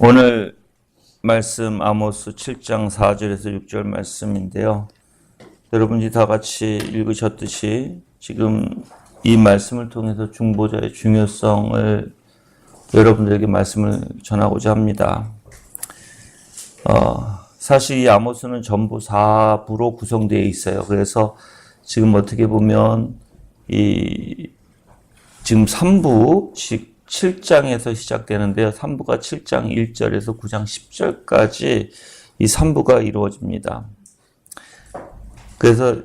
오늘 말씀 아모스 7장 4절에서 6절 말씀인데요. 여러분이 다 같이 읽으셨듯이 지금 이 말씀을 통해서 중보자의 중요성을 여러분들에게 말씀을 전하고자 합니다. 사실 이 아모스는 전부 4부로 구성되어 있어요. 그래서 지금 어떻게 보면 지금 3부, 즉 7장에서 시작되는데요. 3부가 7장 1절에서 9장 10절까지 이 3부가 이루어집니다. 그래서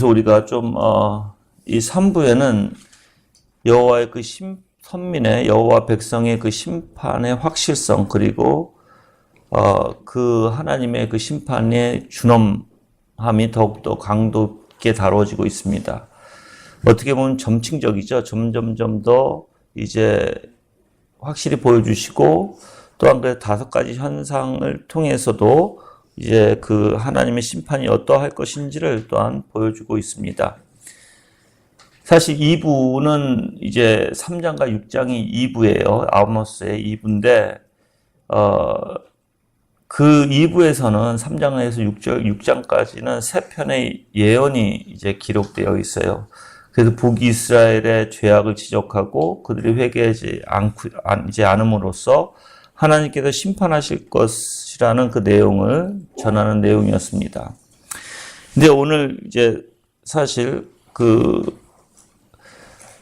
우리가 좀 이 3부에는 여호와의 그 선민의 여호와 백성의 그 심판의 확실성, 그리고 그 하나님의 그 심판의 준엄함이 더욱더 강도 있게 다뤄지고 있습니다. 어떻게 보면 점층적이죠. 점점점 더 이제 확실히 보여주시고, 또한 그 5가지 현상을 통해서도 이제 그 하나님의 심판이 어떠할 것인지를 또한 보여주고 있습니다. 사실 2부는 이제 3장과 6장이 2부예요. 아모스의 2부인데, 그 2부에서는 3장에서 6장까지는 3편의 예언이 이제 기록되어 있어요. 그래서 북이스라엘의 죄악을 지적하고 그들이 회개하지 않음으로써 하나님께서 심판하실 것이라는 그 내용을 전하는 내용이었습니다. 근데 오늘 이제 사실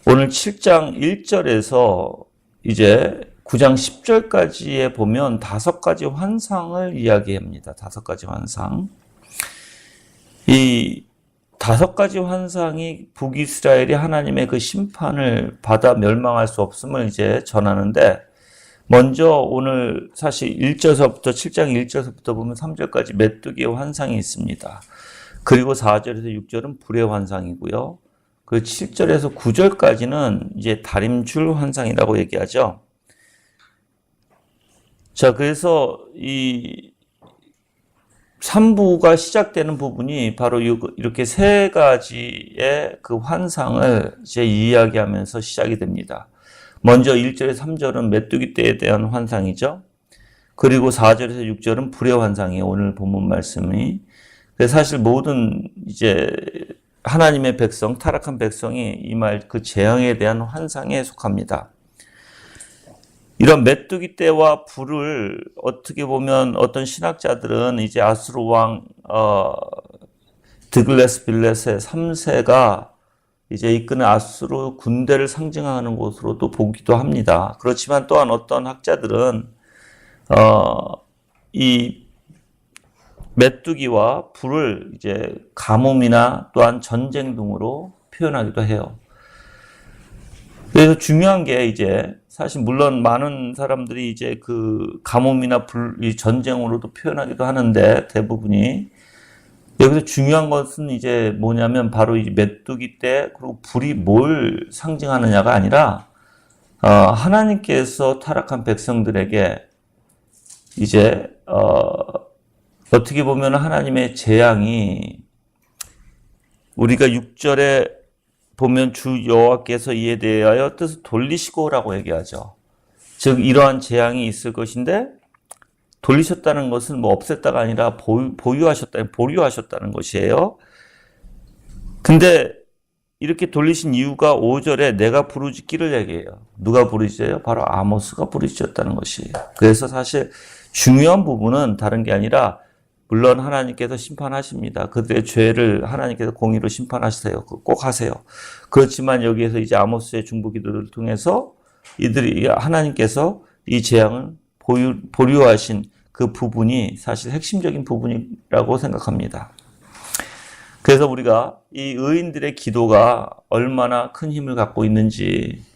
오늘 7장 1절에서 이제 9장 10절까지에 보면 5가지 환상을 이야기합니다. 5가지 환상. 이 5가지 환상이 북이스라엘이 하나님의 그 심판을 받아 멸망할 수 없음을 이제 전하는데, 먼저 오늘 사실 1절서부터 7장 1절서부터 보면 3절까지 메뚜기의 환상이 있습니다. 그리고 4절에서 6절은 불의 환상이고요. 그 7절에서 9절까지는 이제 다림줄 환상이라고 얘기하죠. 자, 그래서 이 3부가 시작되는 부분이 바로 이렇게 3가지의 그 환상을 이제 이야기하면서 시작이 됩니다. 먼저 1절에서 3절은 메뚜기 떼에 대한 환상이죠. 그리고 4절에서 6절은 불의 환상이에요. 오늘 본문 말씀이. 그래서 사실 모든 이제 하나님의 백성, 타락한 백성이 임할 그 재앙에 대한 환상에 속합니다. 이런 메뚜기 떼와 불을 어떻게 보면 어떤 신학자들은 이제 아수르 왕 드글레스 빌렛의 3세가 이제 이끄는 아수르 군대를 상징하는 곳으로도 보기도 합니다. 그렇지만 또한 어떤 학자들은 이 메뚜기와 불을 이제 가뭄이나 또한 전쟁 등으로 표현하기도 해요. 그래서 중요한 게 이제 사실 물론 많은 사람들이 이제 그 가뭄이나 이 전쟁으로도 표현하기도 하는데, 대부분이 여기서 중요한 것은 이제 뭐냐면 바로 이 메뚜기 떼 그리고 불이 뭘 상징하느냐가 아니라 하나님께서 타락한 백성들에게 이제 어떻게 보면 하나님의 재앙이, 우리가 6절에 보면 주 여호와께서 이에 대하여 뜻을 돌리시고라고 얘기하죠. 즉 이러한 재앙이 있을 것인데, 돌리셨다는 것은 뭐 없앴다가 아니라 보류하셨다는 것이에요. 근데 이렇게 돌리신 이유가 5절에 내가 부르짖기를 얘기해요. 누가 부르짖어요? 바로 아모스가 부르짖었다는 것이에요. 그래서 사실 중요한 부분은 다른 게 아니라, 물론 하나님께서 심판하십니다. 그들의 죄를 하나님께서 공의로 심판하세요. 꼭 하세요. 그렇지만 여기에서 이제 아모스의 중보 기도를 통해서 하나님께서 이 재앙을 보류하신 그 부분이 사실 핵심적인 부분이라고 생각합니다. 그래서 우리가 이 의인들의 기도가 얼마나 큰 힘을 갖고 있는지,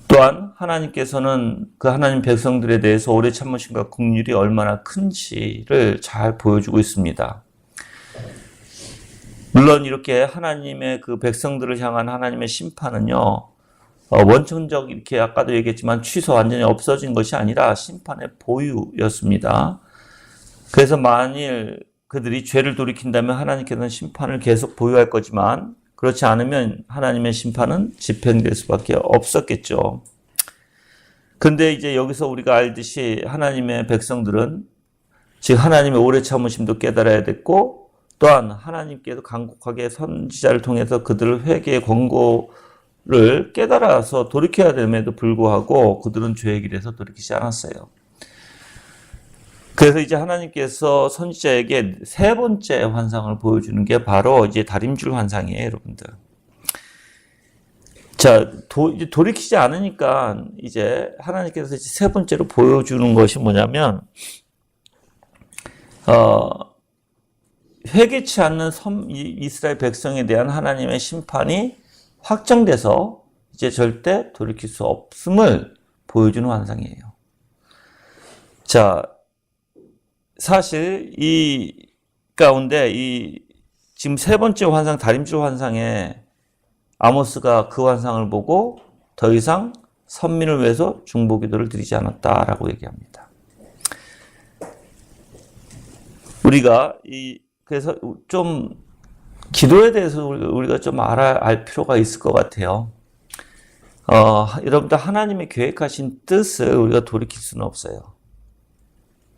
또한 하나님께서는 그 하나님 백성들에 대해서 오래 참으심과 긍휼이 얼마나 큰지를 잘 보여주고 있습니다. 물론 이렇게 하나님의 그 백성들을 향한 하나님의 심판은요, 원천적, 이렇게 아까도 얘기했지만 완전히 없어진 것이 아니라 심판의 보유였습니다. 그래서 만일 그들이 죄를 돌이킨다면 하나님께서는 심판을 계속 보유할 거지만, 그렇지 않으면 하나님의 심판은 집행될 수밖에 없었겠죠. 근데 이제 여기서 우리가 알듯이 하나님의 백성들은 즉 하나님의 오래 참으심도 깨달아야 됐고, 또한 하나님께서 간곡하게 선지자를 통해서 그들을 회개의 권고를 깨달아서 돌이켜야 됨에도 불구하고 그들은 죄의 길에서 돌이키지 않았어요. 그래서 이제 하나님께서 선지자에게 세 번째 환상을 보여주는 게 바로 이제 다림줄 환상이에요, 여러분들. 자, 이제 돌이키지 않으니까 이제 하나님께서 이제 세 번째로 보여주는 것이 뭐냐면, 회개치 않는 이스라엘 백성에 대한 하나님의 심판이 확정돼서 이제 절대 돌이킬 수 없음을 보여주는 환상이에요. 자, 사실 이 가운데 지금 세 번째 환상, 다림줄 환상에 아모스가 그 환상을 보고 더 이상 선민을 위해서 중보기도를 드리지 않았다라고 얘기합니다. 우리가 그래서 좀 기도에 대해서 우리가 좀 알 필요가 있을 것 같아요. 여러분들 하나님의 계획하신 뜻을 우리가 돌이킬 수는 없어요.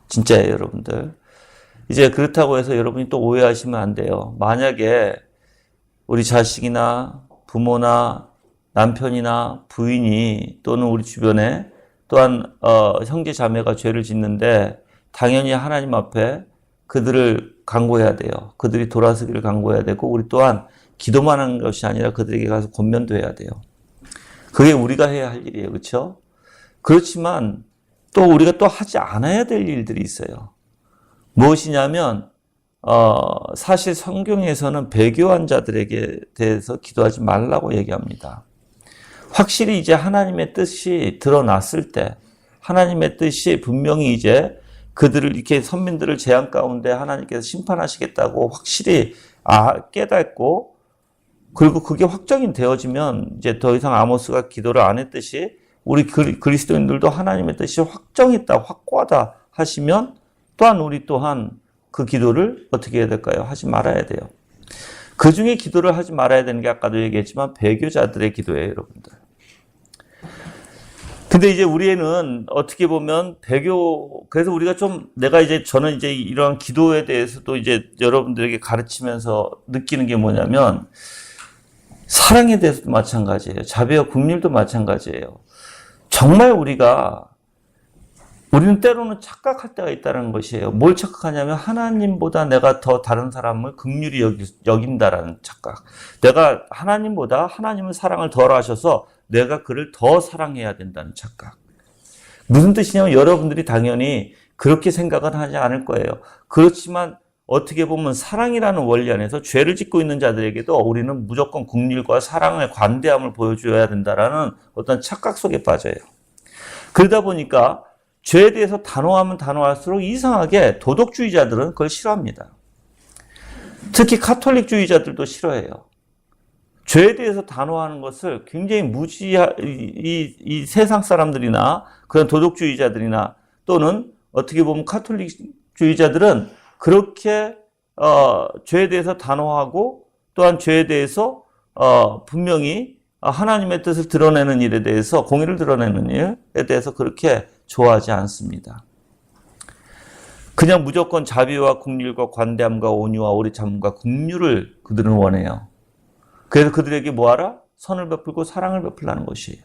진짜예요, 여러분들. 이제 그렇다고 해서 여러분이 또 오해하시면 안 돼요. 만약에 우리 자식이나 부모나 남편이나 부인이 또는 우리 주변에 또한 형제 자매가 죄를 짓는데 당연히 하나님 앞에 그들을 강구해야 돼요. 그들이 돌아서기를 강구해야 되고, 우리 또한 기도만 하는 것이 아니라 그들에게 가서 권면도 해야 돼요. 그게 우리가 해야 할 일이에요. 그렇죠? 그렇지만 또 우리가 또 하지 않아야 될 일들이 있어요. 무엇이냐면 사실 성경에서는 배교한 자들에게 대해서 기도하지 말라고 얘기합니다. 확실히 이제 하나님의 뜻이 드러났을 때, 하나님의 뜻이 분명히 이제 그들을 이렇게 선민들을 재앙 가운데 하나님께서 심판하시겠다고 확실히 깨닫고, 그리고 그게 확정이 되어지면 이제 더 이상 아모스가 기도를 안 했듯이 우리 그리스도인들도 하나님의 뜻이 확정했다, 확고하다 하시면 또한 우리 또한 그 기도를 어떻게 해야 될까요? 하지 말아야 돼요. 그 중에 기도를 하지 말아야 되는 게 아까도 얘기했지만 배교자들의 기도예요, 여러분들. 근데 이제 우리는 어떻게 보면 그래서 우리가 저는 이제 이러한 기도에 대해서도 이제 여러분들에게 가르치면서 느끼는 게 뭐냐면, 사랑에 대해서도 마찬가지예요. 자비와 긍휼도 마찬가지예요. 정말 우리는 때로는 착각할 때가 있다는 것이에요. 뭘 착각하냐면 하나님보다 내가 더 다른 사람을 긍휼히 여긴다라는 착각. 내가 하나님은 사랑을 덜 하셔서 내가 그를 더 사랑해야 된다는 착각. 무슨 뜻이냐면 여러분들이 당연히 그렇게 생각은 하지 않을 거예요. 그렇지만 어떻게 보면 사랑이라는 원리 안에서 죄를 짓고 있는 자들에게도 우리는 무조건 긍휼과 사랑의 관대함을 보여줘야 된다라는 어떤 착각 속에 빠져요. 그러다 보니까 죄에 대해서 단호하면 단호할수록 이상하게 도덕주의자들은 그걸 싫어합니다. 특히 카톨릭주의자들도 싫어해요. 죄에 대해서 단호하는 것을 굉장히 이 세상 사람들이나 그런 도덕주의자들이나 또는 어떻게 보면 카톨릭주의자들은 그렇게 죄에 대해서 단호하고 또한 죄에 대해서 분명히 하나님의 뜻을 드러내는 일에 대해서, 공의를 드러내는 일에 대해서 그렇게 좋아하지 않습니다. 그냥 무조건 자비와 긍휼과 관대함과 온유와 오래 참음과 긍휼을 그들은 원해요. 그래서 그들에게 뭐하라? 선을 베풀고 사랑을 베풀라는 것이에요.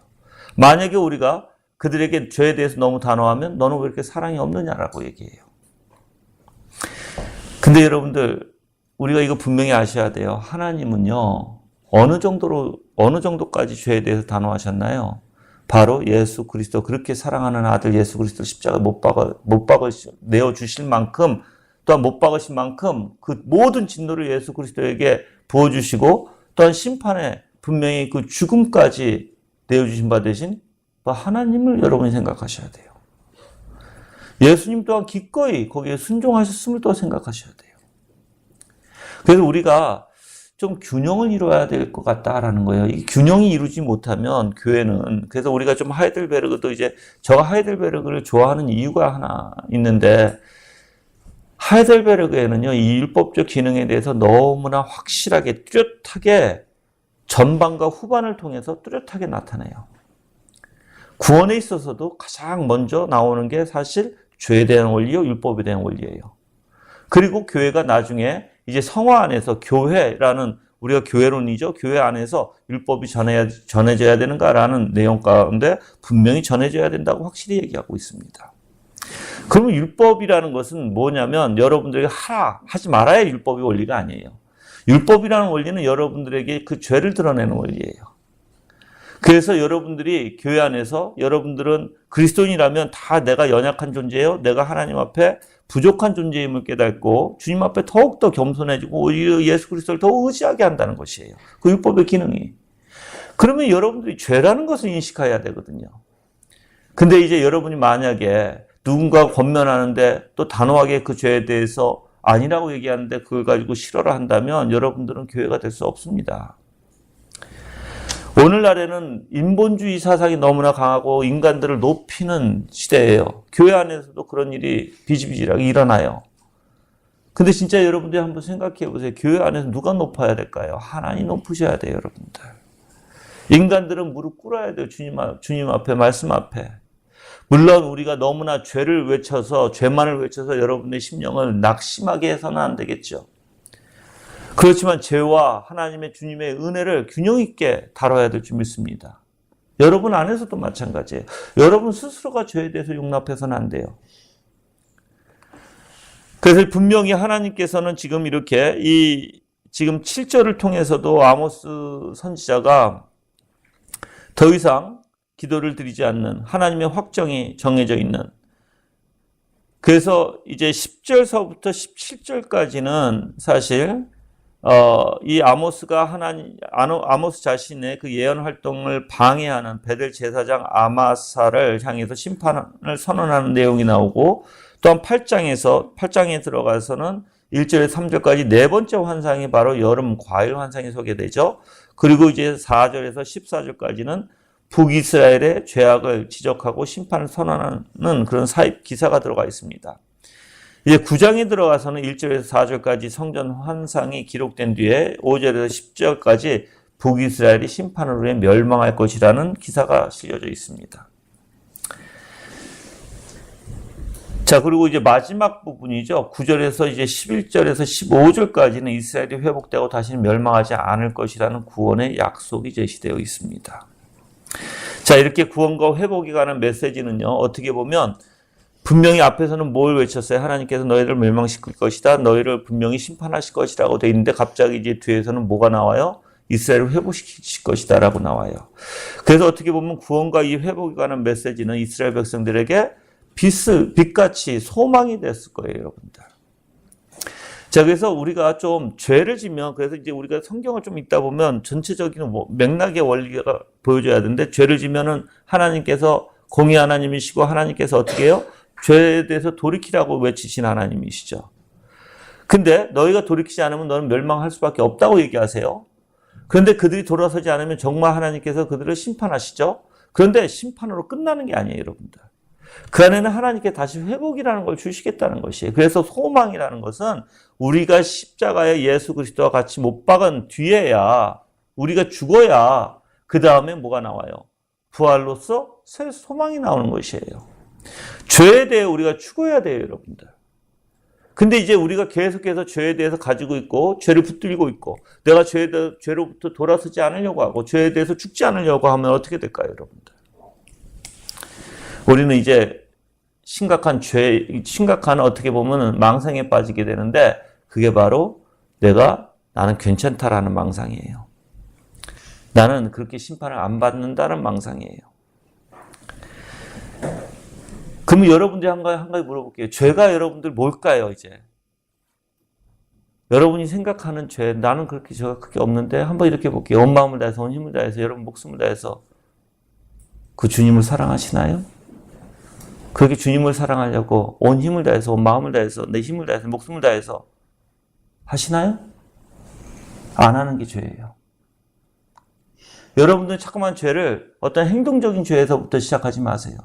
만약에 우리가 그들에게 죄에 대해서 너무 단호하면 너는 왜 이렇게 사랑이 없느냐라고 얘기해요. 근데 여러분들, 우리가 이거 분명히 아셔야 돼요. 하나님은요, 어느 정도까지 죄에 대해서 단호하셨나요? 바로 예수 그리스도, 그렇게 사랑하는 아들 예수 그리스도 십자가 못 내어주실 만큼, 또한 못 박으신 만큼 그 모든 진노를 예수 그리스도에게 부어주시고, 또한 심판에 분명히 그 죽음까지 내어주신 바 되신 하나님을 여러분이 생각하셔야 돼요. 예수님 또한 기꺼이 거기에 순종하셨음을 또 생각하셔야 돼요. 그래서 우리가 좀 균형을 이루어야 될 것 같다라는 거예요. 이 균형이 이루지 못하면 교회는, 그래서 우리가 좀 하이델베르그도 제가 하이델베르그를 좋아하는 이유가 하나 있는데, 하이델베르그에는요, 이 율법적 기능에 대해서 너무나 확실하게 뚜렷하게 전반과 후반을 통해서 뚜렷하게 나타나요. 구원에 있어서도 가장 먼저 나오는 게 사실 죄에 대한 원리요, 율법에 대한 원리예요. 그리고 교회가 나중에 이제 성화 안에서 교회라는, 우리가 교회론이죠. 교회 안에서 율법이 전해져야 되는가라는 내용 가운데 분명히 전해져야 된다고 확실히 얘기하고 있습니다. 그러면 율법이라는 것은 뭐냐면 여러분들에게 하지 말아야 율법의 원리가 아니에요. 율법이라는 원리는 여러분들에게 그 죄를 드러내는 원리예요. 그래서 여러분들이 교회 안에서 여러분들은 그리스도인이라면 다 내가 연약한 존재예요. 내가 하나님 앞에 부족한 존재임을 깨닫고 주님 앞에 더욱더 겸손해지고 오히려 예수 그리스도를 더 의지하게 한다는 것이에요. 그 율법의 기능이. 그러면 여러분들이 죄라는 것을 인식해야 되거든요. 근데 이제 여러분이 만약에 누군가 권면하는데 또 단호하게 그 죄에 대해서 아니라고 얘기하는데 그걸 가지고 싫어를 한다면 여러분들은 교회가 될 수 없습니다. 오늘날에는 인본주의 사상이 너무나 강하고 인간들을 높이는 시대예요. 교회 안에서도 그런 일이 비일비재하게 일어나요. 근데 진짜 여러분들이 한번 생각해 보세요. 교회 안에서 누가 높아야 될까요? 하나님 높으셔야 돼요, 여러분들. 인간들은 무릎 꿇어야 돼요. 주님 앞에, 말씀 앞에. 물론 우리가 너무나 죄만을 외쳐서 여러분의 심령을 낙심하게 해서는 안 되겠죠. 그렇지만 죄와 하나님의 주님의 은혜를 균형 있게 다뤄야 될 줄 믿습니다. 여러분 안에서도 마찬가지예요. 여러분 스스로가 죄에 대해서 용납해서는 안 돼요. 그래서 분명히 하나님께서는 지금 이렇게 지금 7절을 통해서도 아모스 선지자가 더 이상 기도를 드리지 않는 하나님의 확정이 정해져 있는, 그래서 이제 10절서부터 17절까지는 사실 이 아모스가 아모스 자신의 그 예언 활동을 방해하는 베델 제사장 아마사를 향해서 심판을 선언하는 내용이 나오고, 또한 8장에 들어가서는 1절에서 3절까지 네 번째 환상이 바로 여름 과일 환상이 소개되죠. 그리고 이제 4절에서 14절까지는 북이스라엘의 죄악을 지적하고 심판을 선언하는 그런 사입 기사가 들어가 있습니다. 이제 9장에 들어가서는 1절에서 4절까지 성전 환상이 기록된 뒤에 5절에서 10절까지 북이스라엘이 심판으로 인해 멸망할 것이라는 기사가 실려져 있습니다. 자, 그리고 이제 마지막 부분이죠. 9절에서 이제 11절에서 15절까지는 이스라엘이 회복되고 다시는 멸망하지 않을 것이라는 구원의 약속이 제시되어 있습니다. 자, 이렇게 구원과 회복에 관한 메시지는요, 어떻게 보면 분명히 앞에서는 뭘 외쳤어요? 하나님께서 너희를 멸망시킬 것이다. 너희를 분명히 심판하실 것이라고 되어 있는데 갑자기 이제 뒤에서는 뭐가 나와요? 이스라엘을 회복시킬 것이다 라고 나와요. 그래서 어떻게 보면 구원과 이 회복에 관한 메시지는 이스라엘 백성들에게 빛같이 소망이 됐을 거예요, 여러분들. 자, 그래서 우리가 좀 죄를 지면, 그래서 이제 우리가 성경을 좀 읽다 보면 전체적인 맥락의 원리가 보여줘야 되는데, 죄를 지면은 하나님께서 공의 하나님이시고 하나님께서 어떻게 해요? 죄에 대해서 돌이키라고 외치신 하나님이시죠. 근데 너희가 돌이키지 않으면 너는 멸망할 수밖에 없다고 얘기하세요. 그런데 그들이 돌아서지 않으면 정말 하나님께서 그들을 심판하시죠. 그런데 심판으로 끝나는 게 아니에요, 여러분들. 그 안에는 하나님께 다시 회복이라는 걸 주시겠다는 것이에요. 그래서 소망이라는 것은 우리가 십자가에 예수 그리스도와 같이 못 박은 뒤에야, 우리가 죽어야 그 다음에 뭐가 나와요? 부활로서 새 소망이 나오는 것이에요. 죄에 대해 우리가 죽어야 돼요, 여러분들. 근데 이제 우리가 계속해서 죄에 대해서 가지고 있고 죄를 붙들고 있고 내가 죄로부터 돌아서지 않으려고 하고 죄에 대해서 죽지 않으려고 하면 어떻게 될까요, 여러분들? 우리는 이제 심각한 어떻게 보면 망상에 빠지게 되는데, 그게 바로 나는 괜찮다라는 망상이에요. 나는 그렇게 심판을 안 받는다는 망상이에요. 그러면 여러분들이 한 가지 물어볼게요. 죄가 여러분들 뭘까요, 이제? 여러분이 생각하는 죄, 나는 그렇게 죄가 크게 없는데, 한번 이렇게 볼게요. 온 마음을 다해서, 온 힘을 다해서, 여러분 목숨을 다해서 그 주님을 사랑하시나요? 그렇게 주님을 사랑하려고 온 힘을 다해서, 온 마음을 다해서, 내 힘을 다해서, 목숨을 다해서 하시나요? 안 하는 게 죄예요. 여러분들은 자꾸만 죄를 어떤 행동적인 죄에서부터 시작하지 마세요.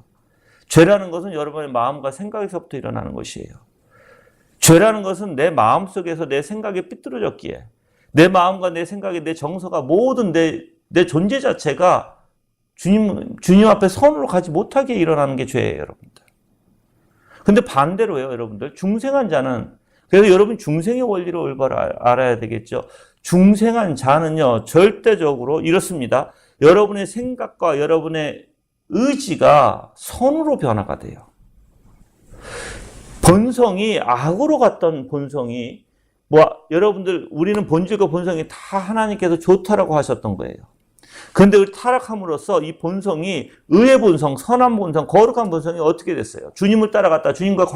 죄라는 것은 여러분의 마음과 생각에서부터 일어나는 것이에요. 죄라는 것은 내 마음속에서 내 생각이 삐뚤어졌기에, 내 마음과 내 생각이, 내 정서가, 모든 내 존재 자체가 주님 앞에 선으로 가지 못하게 일어나는 게 죄예요, 여러분들. 근데 반대로요, 여러분들. 중생한 자는, 그래서 여러분 중생의 원리를 올바로 알아야 되겠죠. 중생한 자는요, 절대적으로 이렇습니다. 여러분의 생각과 여러분의 의지가 선으로 변화가 돼요. 본성이 악으로 갔던 본성이, 여러분들, 우리는 본질과 본성이 다 하나님께서 좋다라고 하셨던 거예요. 그런데 우리 타락함으로써 이 본성이, 의의 본성, 선한 본성, 거룩한 본성이 어떻게 됐어요? 주님을 따라갔다, 주님과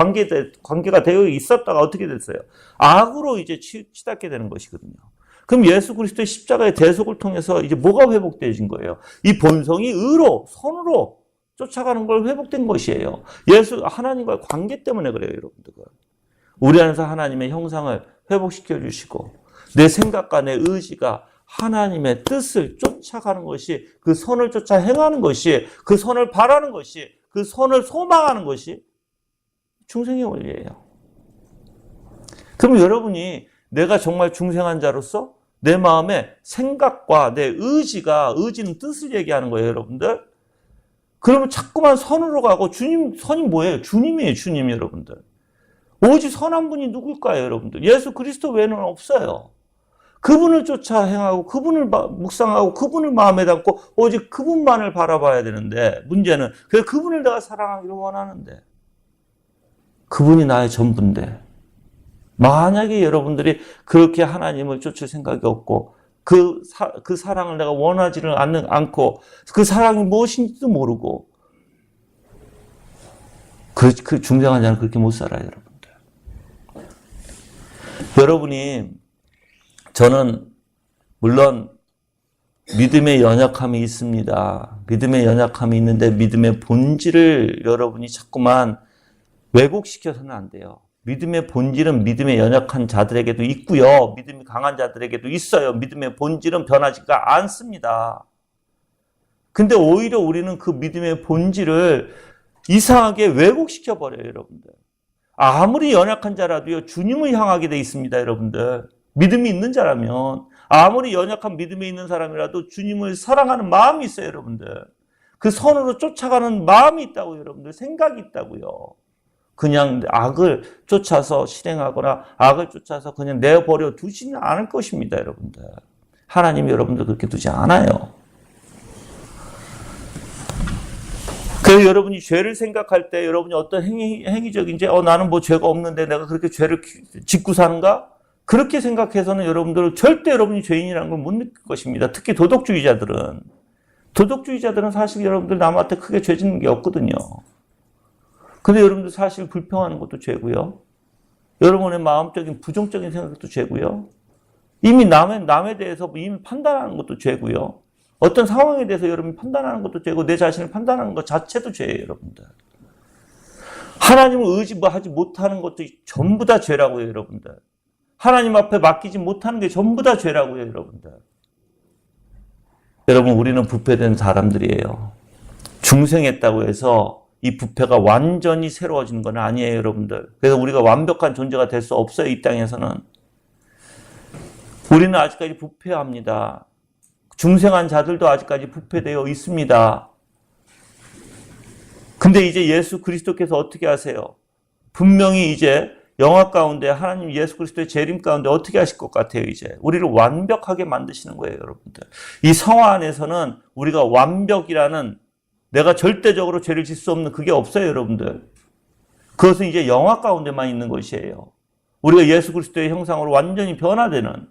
관계가 되어 있었다가 어떻게 됐어요? 악으로 이제 치닫게 되는 것이거든요. 그럼 예수 그리스도의 십자가의 대속을 통해서 이제 뭐가 회복되어진 거예요? 이 본성이 의로, 선으로 쫓아가는 걸 회복된 것이에요. 하나님과의 관계 때문에 그래요, 여러분들. 우리 안에서 하나님의 형상을 회복시켜 주시고, 내 생각과 내 의지가 하나님의 뜻을 쫓아가는 것이, 그 선을 쫓아 행하는 것이, 그 선을 바라는 것이, 그 선을 소망하는 것이 중생의 원리예요. 그럼 여러분이 내가 정말 중생한 자로서 내 마음의 생각과 내 의지는 뜻을 얘기하는 거예요, 여러분들. 그러면 자꾸만 선으로 가고, 선이 뭐예요? 주님이에요, 주님, 여러분들. 오직 선한 분이 누굴까요, 여러분들? 예수 그리스도 외에는 없어요. 그분을 쫓아 행하고, 그분을 묵상하고, 그분을 마음에 담고, 오직 그분만을 바라봐야 되는데, 문제는, 그래서 그분을 내가 사랑하기를 원하는데, 그분이 나의 전부인데, 만약에 여러분들이 그렇게 하나님을 쫓을 생각이 없고, 그 사랑을 내가 원하지를 않고, 그 사랑이 무엇인지도 모르고, 그 중생한 자는 그렇게 못 살아요, 여러분들. 여러분이, 저는 물론 믿음의 연약함이 있습니다. 믿음의 연약함이 있는데 믿음의 본질을 여러분이 자꾸만 왜곡시켜서는 안 돼요. 믿음의 본질은 믿음의 연약한 자들에게도 있고요. 믿음이 강한 자들에게도 있어요. 믿음의 본질은 변하지가 않습니다. 근데 오히려 우리는 그 믿음의 본질을 이상하게 왜곡시켜버려요, 여러분들. 아무리 연약한 자라도요, 주님을 향하게 돼 있습니다, 여러분들. 믿음이 있는 자라면, 아무리 연약한 믿음이 있는 사람이라도 주님을 사랑하는 마음이 있어요, 여러분들. 그 선으로 쫓아가는 마음이 있다고요, 여러분들. 생각이 있다고요. 그냥 악을 쫓아서 실행하거나 악을 쫓아서 그냥 내버려 두지는 않을 것입니다, 여러분들. 하나님이 여러분들 그렇게 두지 않아요. 그래서 여러분이 죄를 생각할 때 여러분이 어떤 행위적인지, 나는 뭐 죄가 없는데 내가 그렇게 죄를 짓고 사는가? 그렇게 생각해서는 여러분들은 절대 여러분이 죄인이라는 걸 못 느낄 것입니다. 특히 도덕주의자들은 사실 여러분들 남한테 크게 죄 짓는 게 없거든요. 근데 여러분들 사실 불평하는 것도 죄고요. 여러분의 마음적인 부정적인 생각도 죄고요. 이미 남에 대해서 이미 판단하는 것도 죄고요. 어떤 상황에 대해서 여러분이 판단하는 것도 죄고, 내 자신을 판단하는 것 자체도 죄예요, 여러분들. 하나님을 의지하지 못하는 것도 전부 다 죄라고요, 여러분들. 하나님 앞에 맡기지 못하는 게 전부 다 죄라고요, 여러분들. 여러분, 우리는 부패된 사람들이에요. 중생했다고 해서 이 부패가 완전히 새로워지는 건 아니에요, 여러분들. 그래서 우리가 완벽한 존재가 될 수 없어요, 이 땅에서는. 우리는 아직까지 부패합니다. 중생한 자들도 아직까지 부패되어 있습니다. 근데 이제 예수 그리스도께서 어떻게 하세요? 분명히 이제 영화 가운데 하나님 예수 그리스도의 재림 가운데 어떻게 하실 것 같아요, 이제? 우리를 완벽하게 만드시는 거예요, 여러분들. 이 성화 안에서는 우리가 완벽이라는, 내가 절대적으로 죄를 짓 수 없는 그게 없어요, 여러분들. 그것은 이제 영화 가운데만 있는 것이에요. 우리가 예수 그리스도의 형상으로 완전히 변화되는,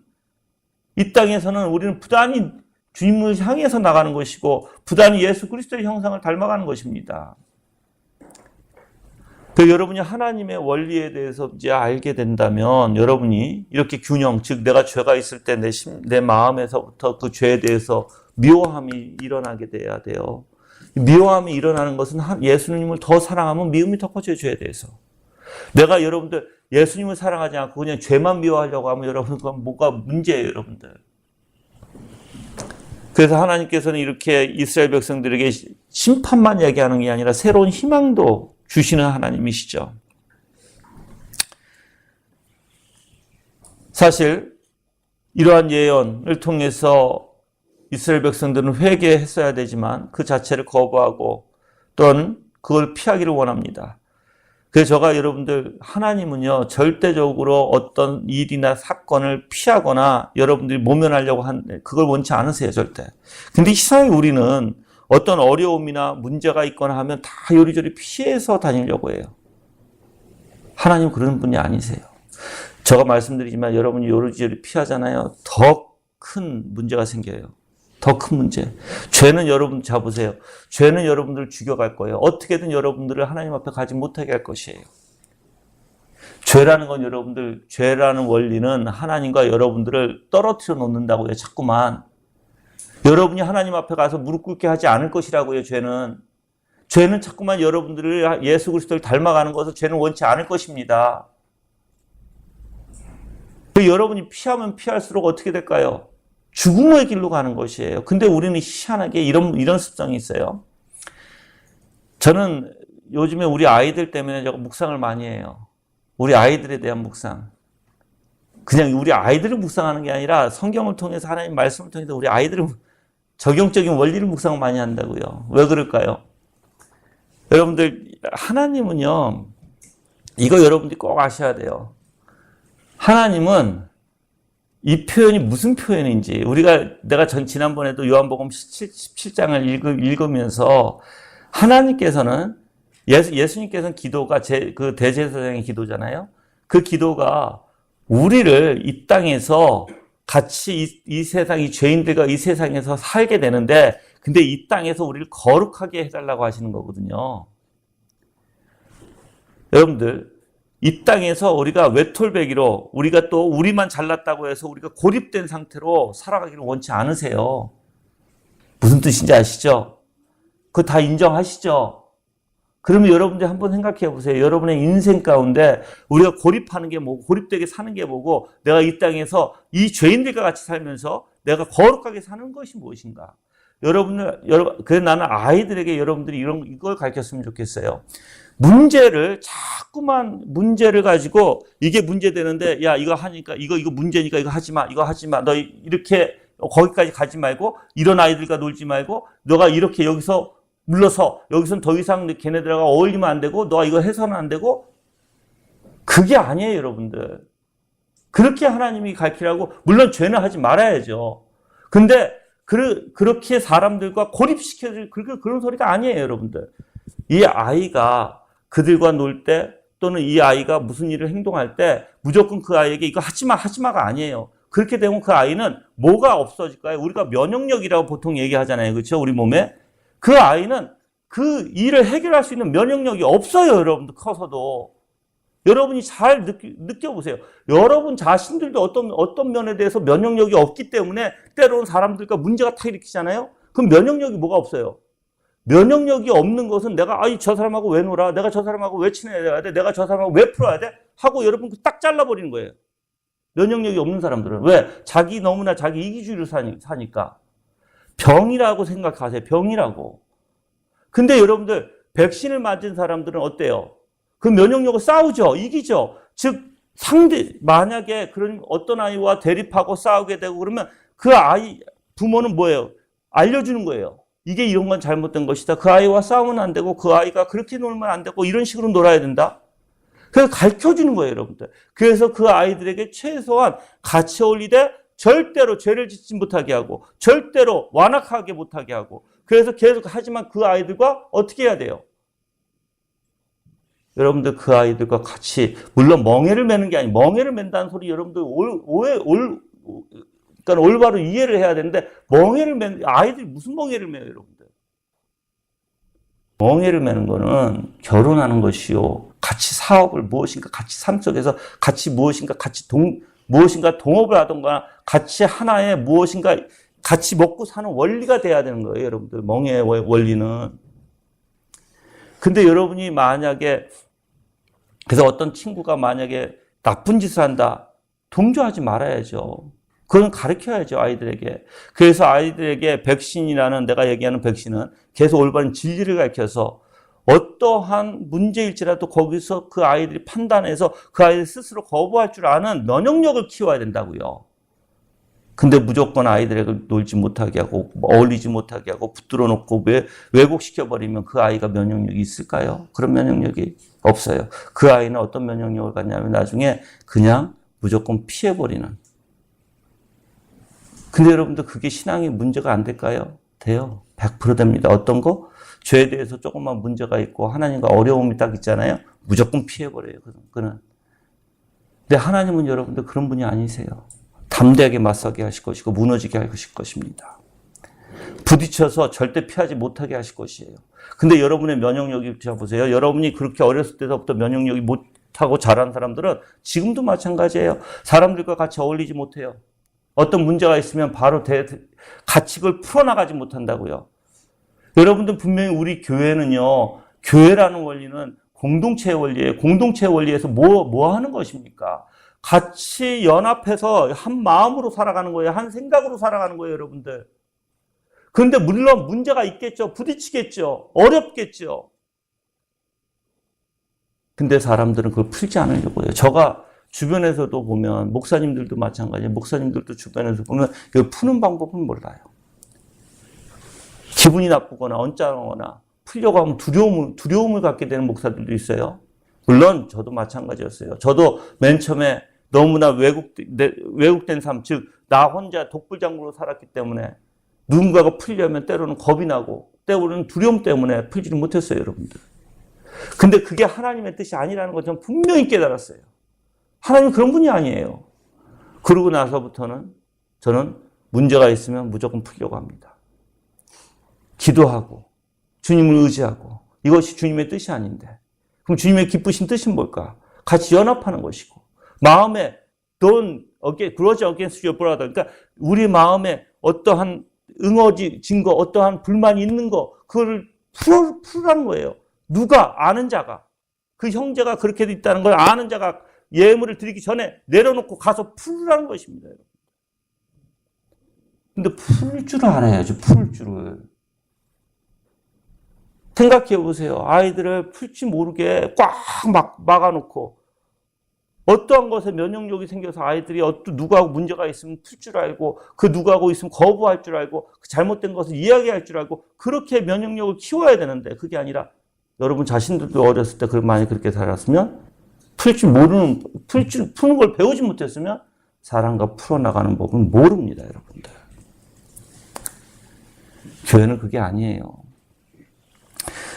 이 땅에서는 우리는 부단히 주님을 향해서 나가는 것이고, 부단히 예수 그리스도의 형상을 닮아가는 것입니다. 그 여러분이 하나님의 원리에 대해서 이제 알게 된다면, 여러분이 이렇게 균형, 즉 내가 죄가 있을 때 내 마음에서부터 그 죄에 대해서 미워함이 일어나게 돼야 돼요. 미워함이 일어나는 것은 예수님을 더 사랑하면 미움이 더 커져요, 죄에 대해서. 내가 여러분들 예수님을 사랑하지 않고 그냥 죄만 미워하려고 하면 여러분 그건 뭐가 문제예요, 여러분들. 그래서 하나님께서는 이렇게 이스라엘 백성들에게 심판만 얘기하는 게 아니라 새로운 희망도 주시는 하나님이시죠. 사실 이러한 예언을 통해서 이스라엘 백성들은 회개했어야 되지만 그 자체를 거부하고 또는 그걸 피하기를 원합니다. 그래서 제가 여러분들, 하나님은요 절대적으로 어떤 일이나 사건을 피하거나 여러분들이 모면하려고 그걸 원치 않으세요, 절대. 근데 이상하게 우리는 어떤 어려움이나 문제가 있거나 하면 다 요리조리 피해서 다니려고 해요. 하나님 그런 분이 아니세요. 제가 말씀드리지만 여러분이 요리조리 피하잖아요. 더 큰 문제가 생겨요. 더 큰 문제. 죄는 여러분 잡으세요. 죄는 여러분들을 죽여갈 거예요. 어떻게든 여러분들을 하나님 앞에 가지 못하게 할 것이에요. 죄라는 건 여러분들, 죄라는 원리는 하나님과 여러분들을 떨어뜨려 놓는다고요. 자꾸만. 여러분이 하나님 앞에 가서 무릎 꿇게 하지 않을 것이라고요. 죄는 자꾸만 여러분들을 예수 그리스도를 닮아가는 것을 죄는 원치 않을 것입니다. 여러분이 피하면 피할수록 어떻게 될까요? 죽음의 길로 가는 것이에요. 근데 우리는 희한하게 이런 습성이 있어요. 저는 요즘에 우리 아이들 때문에 제가 묵상을 많이 해요. 우리 아이들에 대한 묵상. 그냥 우리 아이들을 묵상하는 게 아니라 성경을 통해서 하나님 말씀을 통해서 우리 아이들을 적용적인 원리를 묵상을 많이 한다고요. 왜 그럴까요? 여러분들, 하나님은요, 이거 여러분들이 꼭 아셔야 돼요. 하나님은 이 표현이 무슨 표현인지, 내가 지난번에도 요한복음 17장을 읽으면서 하나님께서는, 예수님께서는 기도가 그 대제사장의 기도잖아요. 그 기도가 우리를 이 땅에서 같이 이 세상, 이 죄인들과 이 세상에서 살게 되는데, 근데 이 땅에서 우리를 거룩하게 해달라고 하시는 거거든요. 여러분들, 이 땅에서 우리가 외톨배기로, 우리가 또 우리만 잘났다고 해서 우리가 고립된 상태로 살아가기를 원치 않으세요. 무슨 뜻인지 아시죠? 그거 다 인정하시죠? 그러면 여러분들 한번 생각해 보세요. 여러분의 인생 가운데 우리가 고립하는 게 뭐고, 고립되게 사는 게 뭐고, 내가 이 땅에서 이 죄인들과 같이 살면서 내가 거룩하게 사는 것이 무엇인가? 그래서 나는 아이들에게 여러분들이 이걸 가르쳤으면 좋겠어요. 자꾸만 문제를 가지고 이게 문제되는데, 야, 이거 하니까, 이거 문제니까 이거 하지 마. 너 이렇게 거기까지 가지 말고, 이런 아이들과 놀지 말고, 너가 이렇게 여기서 물러서, 여기선 더 이상 걔네들하고 어울리면 안 되고, 너가 이거 해서는 안 되고, 그게 아니에요, 여러분들. 그렇게 하나님이 가르치라고, 물론 죄는 하지 말아야죠. 근데, 그렇게 사람들과 고립시켜줄 그런 소리가 아니에요, 여러분들. 이 아이가 그들과 놀 때, 또는 이 아이가 무슨 일을 행동할 때 무조건 그 아이에게 이거 하지마가 아니에요. 그렇게 되면 그 아이는 뭐가 없어질까요? 우리가 면역력이라고 보통 얘기하잖아요. 그렇죠? 우리 몸에. 그 아이는 그 일을 해결할 수 있는 면역력이 없어요. 여러분들 커서도. 여러분이 잘 느껴보세요. 여러분 자신들도 어떤 면에 대해서 면역력이 없기 때문에 때로는 사람들과 문제가 다 일으키잖아요. 그럼 면역력이 뭐가 없어요? 면역력이 없는 것은 저 사람하고 왜 놀아? 내가 저 사람하고 왜 친해야 돼? 내가 저 사람하고 왜 풀어야 돼? 하고 여러분 딱 잘라버리는 거예요. 면역력이 없는 사람들은. 왜? 너무나 자기 이기주의로 사니까. 병이라고 생각하세요. 병이라고. 근데 여러분들, 백신을 맞은 사람들은 어때요? 그 면역력을 싸우죠. 이기죠. 즉, 만약에 그런 어떤 아이와 대립하고 싸우게 되고 그러면 그 부모는 뭐예요? 알려주는 거예요. 이게 이런 건 잘못된 것이다. 그 아이와 싸우면 안 되고, 그 아이가 그렇게 놀면 안 되고, 이런 식으로 놀아야 된다. 그래서 가르쳐주는 거예요, 여러분들. 그래서 그 아이들에게 최소한 같이 어울리되 절대로 죄를 짓지 못하게 하고, 절대로 완악하게 못하게 하고, 그래서 계속 하지만 그 아이들과 어떻게 해야 돼요? 여러분들 그 아이들과 같이, 물론 멍해를 매는 게 아니고, 멍해를 맨다는 소리 여러분들 그러니까 올바로 이해를 해야 되는데, 아이들이 무슨 멍해를 매요, 여러분들? 멍해를 매는 거는 결혼하는 것이요. 같이 사업을 무엇인가, 같이 삶 속에서 같이 무엇인가, 무엇인가 동업을 하던가, 같이 하나의 무엇인가, 같이 먹고 사는 원리가 돼야 되는 거예요, 여러분들. 멍해의 원리는. 근데 여러분이 만약에, 그래서 어떤 친구가 만약에 나쁜 짓을 한다, 동조하지 말아야죠. 그건 가르쳐야죠, 아이들에게. 그래서 아이들에게 내가 얘기하는 백신은 계속 올바른 진리를 가르쳐서 어떠한 문제일지라도 거기서 그 아이들이 판단해서 그 아이들 스스로 거부할 줄 아는 면역력을 키워야 된다고요. 근데 무조건 아이들에게 놀지 못하게 하고 어울리지 못하게 하고 붙들어 놓고 왜곡시켜버리면 그 아이가 면역력이 있을까요? 그런 면역력이 없어요. 그 아이는 어떤 면역력을 갖냐면 나중에 그냥 무조건 피해버리는. 근데 여러분들 그게 신앙이 문제가 안 될까요? 돼요. 100% 됩니다. 어떤 거? 죄에 대해서 조금만 문제가 있고 하나님과 어려움이 딱 있잖아요. 무조건 피해버려요. 그는. 근데 하나님은 여러분들 그런 분이 아니세요. 담대하게 맞서게 하실 것이고 무너지게 하실 것입니다. 부딪혀서 절대 피하지 못하게 하실 것이에요. 근데 여러분의 면역력이 보세요. 여러분이 그렇게 어렸을 때부터 면역력이 못하고 자란 사람들은 지금도 마찬가지예요. 사람들과 같이 어울리지 못해요. 어떤 문제가 있으면 바로 같이 그걸 풀어나가지 못한다고요. 여러분들 분명히 우리 교회는요. 교회라는 원리는 공동체의 원리예요. 공동체의 원리에서 뭐 하는 것입니까? 같이 연합해서 한 마음으로 살아가는 거예요. 한 생각으로 살아가는 거예요, 여러분들. 그런데 물론 문제가 있겠죠. 부딪히겠죠. 어렵겠죠. 근데 사람들은 그걸 풀지 않으려고 해요. 저가 주변에서도 보면 목사님들도 마찬가지예요. 목사님들도 주변에서 보면 이걸 푸는 방법은 몰라요. 기분이 나쁘거나 언짢거나 풀려고 하면 두려움을 갖게 되는 목사들도 있어요. 물론 저도 마찬가지였어요. 저도 맨 처음에 너무나 왜곡된 삶, 즉 나 혼자 독불장구로 살았기 때문에 누군가가 풀려면 때로는 겁이 나고 때로는 두려움 때문에 풀지를 못했어요, 여러분들. 근데 그게 하나님의 뜻이 아니라는 걸 저는 분명히 깨달았어요. 하나님은 그런 분이 아니에요. 그러고 나서부터는 저는 문제가 있으면 무조건 풀려고 합니다. 기도하고 주님을 의지하고 이것이 주님의 뜻이 아닌데 그럼 주님의 기쁘신 뜻은 뭘까? 같이 연합하는 것이고 마음에 grudge against your brother. 그러니까 우리 마음에 어떠한 응어진 거, 어떠한 불만이 있는 거 그걸 풀라는 거예요. 누가 아는 자가 그 형제가 그렇게 있다는 걸 아는 자가 예물을 드리기 전에 내려놓고 가서 풀라는 것입니다. 근데 풀 줄 알아야죠. 풀 줄을. 생각해 보세요. 아이들을 풀지 모르게 꽉 막아놓고 어떠한 것에 면역력이 생겨서 아이들이 누구하고 문제가 있으면 풀 줄 알고 그 누구하고 있으면 거부할 줄 알고 그 잘못된 것을 이야기할 줄 알고 그렇게 면역력을 키워야 되는데 그게 아니라 여러분 자신들도 어렸을 때 많이 그렇게 살았으면 푸는 걸 배우지 못했으면 사람과 풀어나가는 법은 모릅니다, 여러분들. 교회는 그게 아니에요.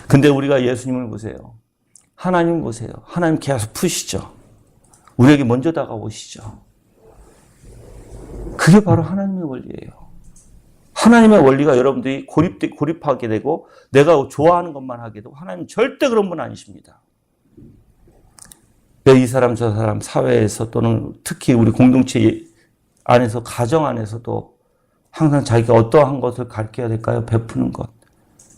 근데 우리가 예수님을 보세요. 하나님 보세요. 하나님 계속 푸시죠. 우리에게 먼저 다가오시죠. 그게 바로 하나님의 원리예요. 하나님의 원리가 여러분들이 고립하게 되고 내가 좋아하는 것만 하게 되고 하나님 절대 그런 분 아니십니다. 이 사람 저 사람 사회에서 또는 특히 우리 공동체 안에서 가정 안에서도 항상 자기가 어떠한 것을 가르쳐야 될까요? 베푸는 것.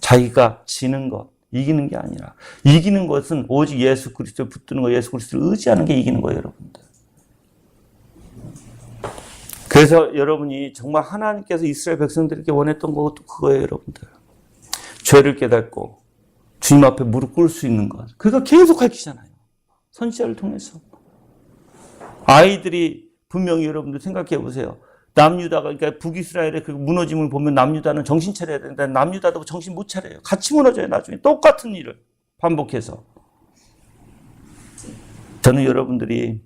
자기가 지는 것. 이기는 게 아니라 이기는 것은 오직 예수 그리스도를 붙드는 거, 예수 그리스도를 의지하는 게 이기는 거예요, 여러분들. 그래서 여러분이 정말 하나님께서 이스라엘 백성들에게 원했던 것도 그거예요, 여러분들. 죄를 깨닫고 주님 앞에 무릎 꿇을 수 있는 것. 그러니까 계속 가르치잖아요. 선지자를 통해서. 아이들이 분명히 여러분들 생각해 보세요. 남유다가, 그러니까 북이스라엘의 그 무너짐을 보면 남유다는 정신 차려야 되는데 남유다도 정신 못 차려요. 같이 무너져요, 나중에. 똑같은 일을 반복해서. 저는 여러분들이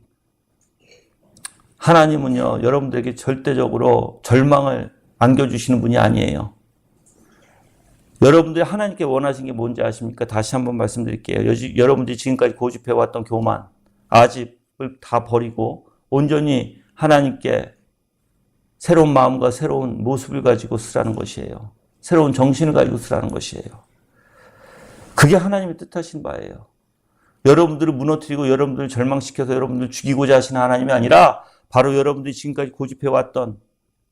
하나님은요, 여러분들에게 절대적으로 절망을 안겨주시는 분이 아니에요. 여러분들이 하나님께 원하신 게 뭔지 아십니까? 다시 한번 말씀드릴게요. 여러분들이 지금까지 고집해왔던 교만, 아집을 다 버리고 온전히 하나님께 새로운 마음과 새로운 모습을 가지고 쓰라는 것이에요. 새로운 정신을 가지고 쓰라는 것이에요. 그게 하나님의 뜻하신 바예요. 여러분들을 무너뜨리고 여러분들을 절망시켜서 여러분들을 죽이고자 하시는 하나님이 아니라 바로 여러분들이 지금까지 고집해왔던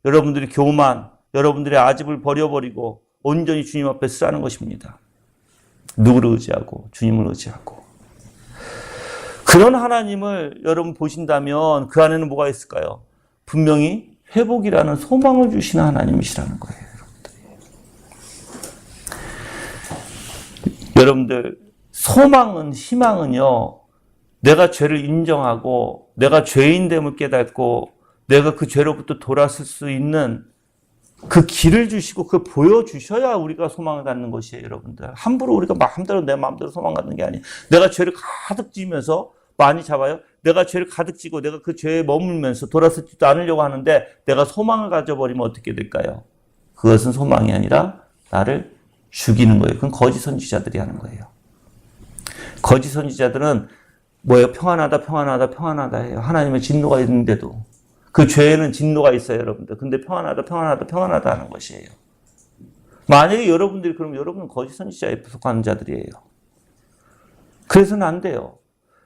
여러분들의 교만, 여러분들의 아집을 버려버리고 온전히 주님 앞에 쓰라는 것입니다. 누구를 의지하고 주님을 의지하고. 그런 하나님을 여러분 보신다면 그 안에는 뭐가 있을까요? 분명히 회복이라는 소망을 주시는 하나님이시라는 거예요. 여러분들 소망은, 희망은요, 내가 죄를 인정하고 내가 죄인됨을 깨닫고 내가 그 죄로부터 돌아설 수 있는 그 길을 주시고 그걸 보여주셔야 우리가 소망을 갖는 것이에요, 여러분들. 함부로 우리가 마음대로 내 마음대로 소망 갖는 게 아니에요. 내가 죄를 가득 지면서 많이 잡아요. 내가 죄를 가득 지고 내가 그 죄에 머물면서 돌아서지도 않으려고 하는데 내가 소망을 가져버리면 어떻게 될까요? 그것은 소망이 아니라 나를 죽이는 거예요. 그건 거짓 선지자들이 하는 거예요. 거짓 선지자들은 뭐예요? 평안하다, 평안하다, 평안하다 해요. 하나님의 진노가 있는데도. 그 죄에는 진노가 있어요, 여러분들. 근데 평안하다, 평안하다, 평안하다 하는 것이에요. 만약에 여러분들이 그러면 여러분은 거짓 선지자에 속하는 자들이에요. 그래서는 안 돼요.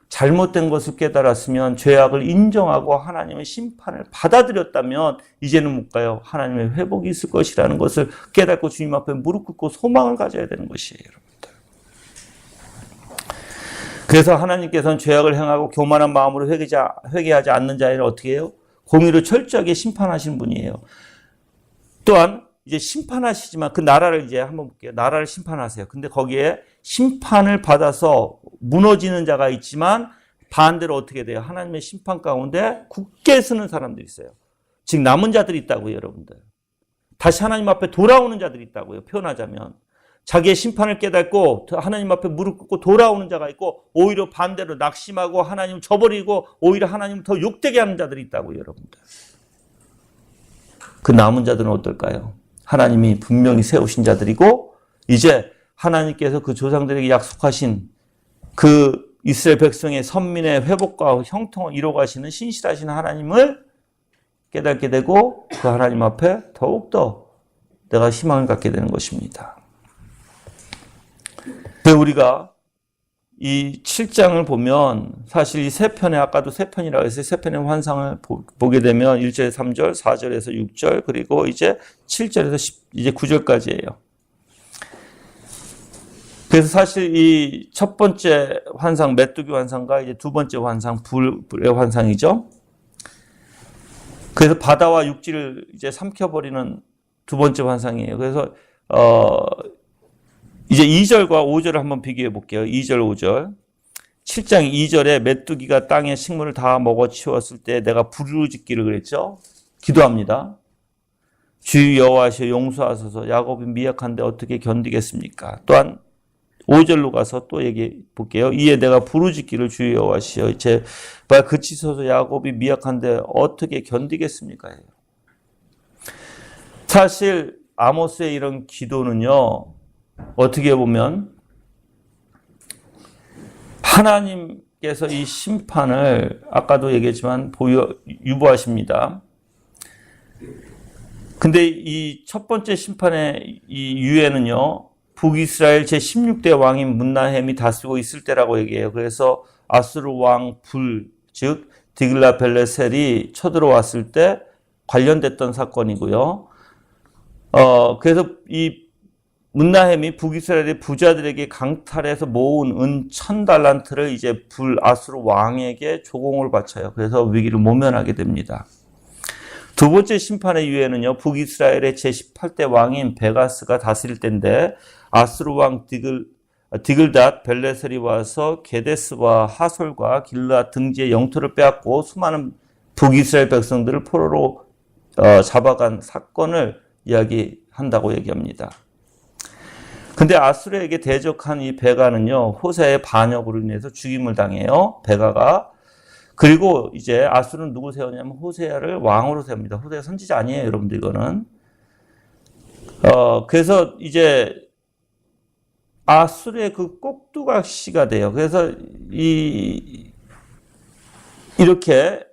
잘못된 것을 깨달았으면 죄악을 인정하고 하나님의 심판을 받아들였다면 이제는 못 가요. 하나님의 회복이 있을 것이라는 것을 깨닫고 주님 앞에 무릎 꿇고 소망을 가져야 되는 것이에요, 여러분들. 그래서 하나님께서는 죄악을 행하고 교만한 마음으로 회개하지 않는 자에는 어떻게 해요? 공의를 철저하게 심판하시는 분이에요. 또한 이제 심판하시지만 그 나라를 이제 한번 볼게요. 나라를 심판하세요. 근데 거기에 심판을 받아서 무너지는 자가 있지만 반대로 어떻게 돼요? 하나님의 심판 가운데 굳게 서는 사람들이 있어요. 즉 남은 자들이 있다고요, 여러분들. 다시 하나님 앞에 돌아오는 자들이 있다고요. 표현하자면. 자기의 심판을 깨닫고 하나님 앞에 무릎 꿇고 돌아오는 자가 있고 오히려 반대로 낙심하고 하나님을 저버리고 오히려 하나님을 더 욕되게 하는 자들이 있다고요, 여러분들. 그 남은 자들은 어떨까요? 하나님이 분명히 세우신 자들이고 이제 하나님께서 그 조상들에게 약속하신 그 이스라엘 백성의 선민의 회복과 형통을 이루어가시는 신실하신 하나님을 깨닫게 되고 그 하나님 앞에 더욱더 내가 희망을 갖게 되는 것입니다. 우리가 이 7장을 보면 사실 이 세 편에 아까도 세 편이라고 해서 세 편의 환상을 보게 되면 1절에서 3절, 4절에서 6절 그리고 이제 7절에서 이제 9절까지예요. 그래서 사실 이 첫 번째 환상 메뚜기 환상과 이제 두 번째 환상 불의 환상이죠. 그래서 바다와 육지를 이제 삼켜버리는 두 번째 환상이에요. 그래서 이제 2절과 5절을 한번 비교해 볼게요. 2절, 5절. 7장 2절에 메뚜기가 땅의 식물을 다 먹어치웠을 때 내가 부르짖기를 그랬죠. 기도합니다. 주 여호와시여 용서하소서. 야곱이 미약한데 어떻게 견디겠습니까? 또한 5절로 가서 또 얘기해 볼게요. 이에 내가 부르짖기를 주 여호와시여 제발 그치소서. 야곱이 미약한데 어떻게 견디겠습니까? 사실 아모스의 이런 기도는요. 어떻게 보면 하나님께서 이 심판을 아까도 얘기했지만 유보하십니다. 근데 이 첫 번째 심판의 이 유예는요. 북이스라엘 제16대 왕인 문나헴이 다스리고 있을 때라고 얘기해요. 그래서 아수르 왕 불, 즉 디글라벨레셀이 쳐들어왔을 때 관련됐던 사건이고요. 그래서 이 문나헴이 북이스라엘의 부자들에게 강탈해서 모은 은 1000달란트를 이제 아수르 왕에게 조공을 바쳐요. 그래서 위기를 모면하게 됩니다. 두 번째 심판의 유예는요. 북이스라엘의 제18대 왕인 베가스가 다스릴 때인데 아수르 왕 디글닷 벨레셀이 와서 게데스와 하솔과 길르앗 등지의 영토를 빼앗고 수많은 북이스라엘 백성들을 포로로 잡아간 사건을 이야기한다고 얘기합니다. 근데 아수르에게 대적한 이 베가는요, 호세의 반역으로 인해서 죽임을 당해요. 베가가. 그리고 이제 아수르는 누구 세우냐면 호세아를 왕으로 세웁니다. 호세아 선지자 아니에요, 여러분들 이거는. 그래서 이제 아수르의 그 꼭두각시가 돼요. 그래서 이렇게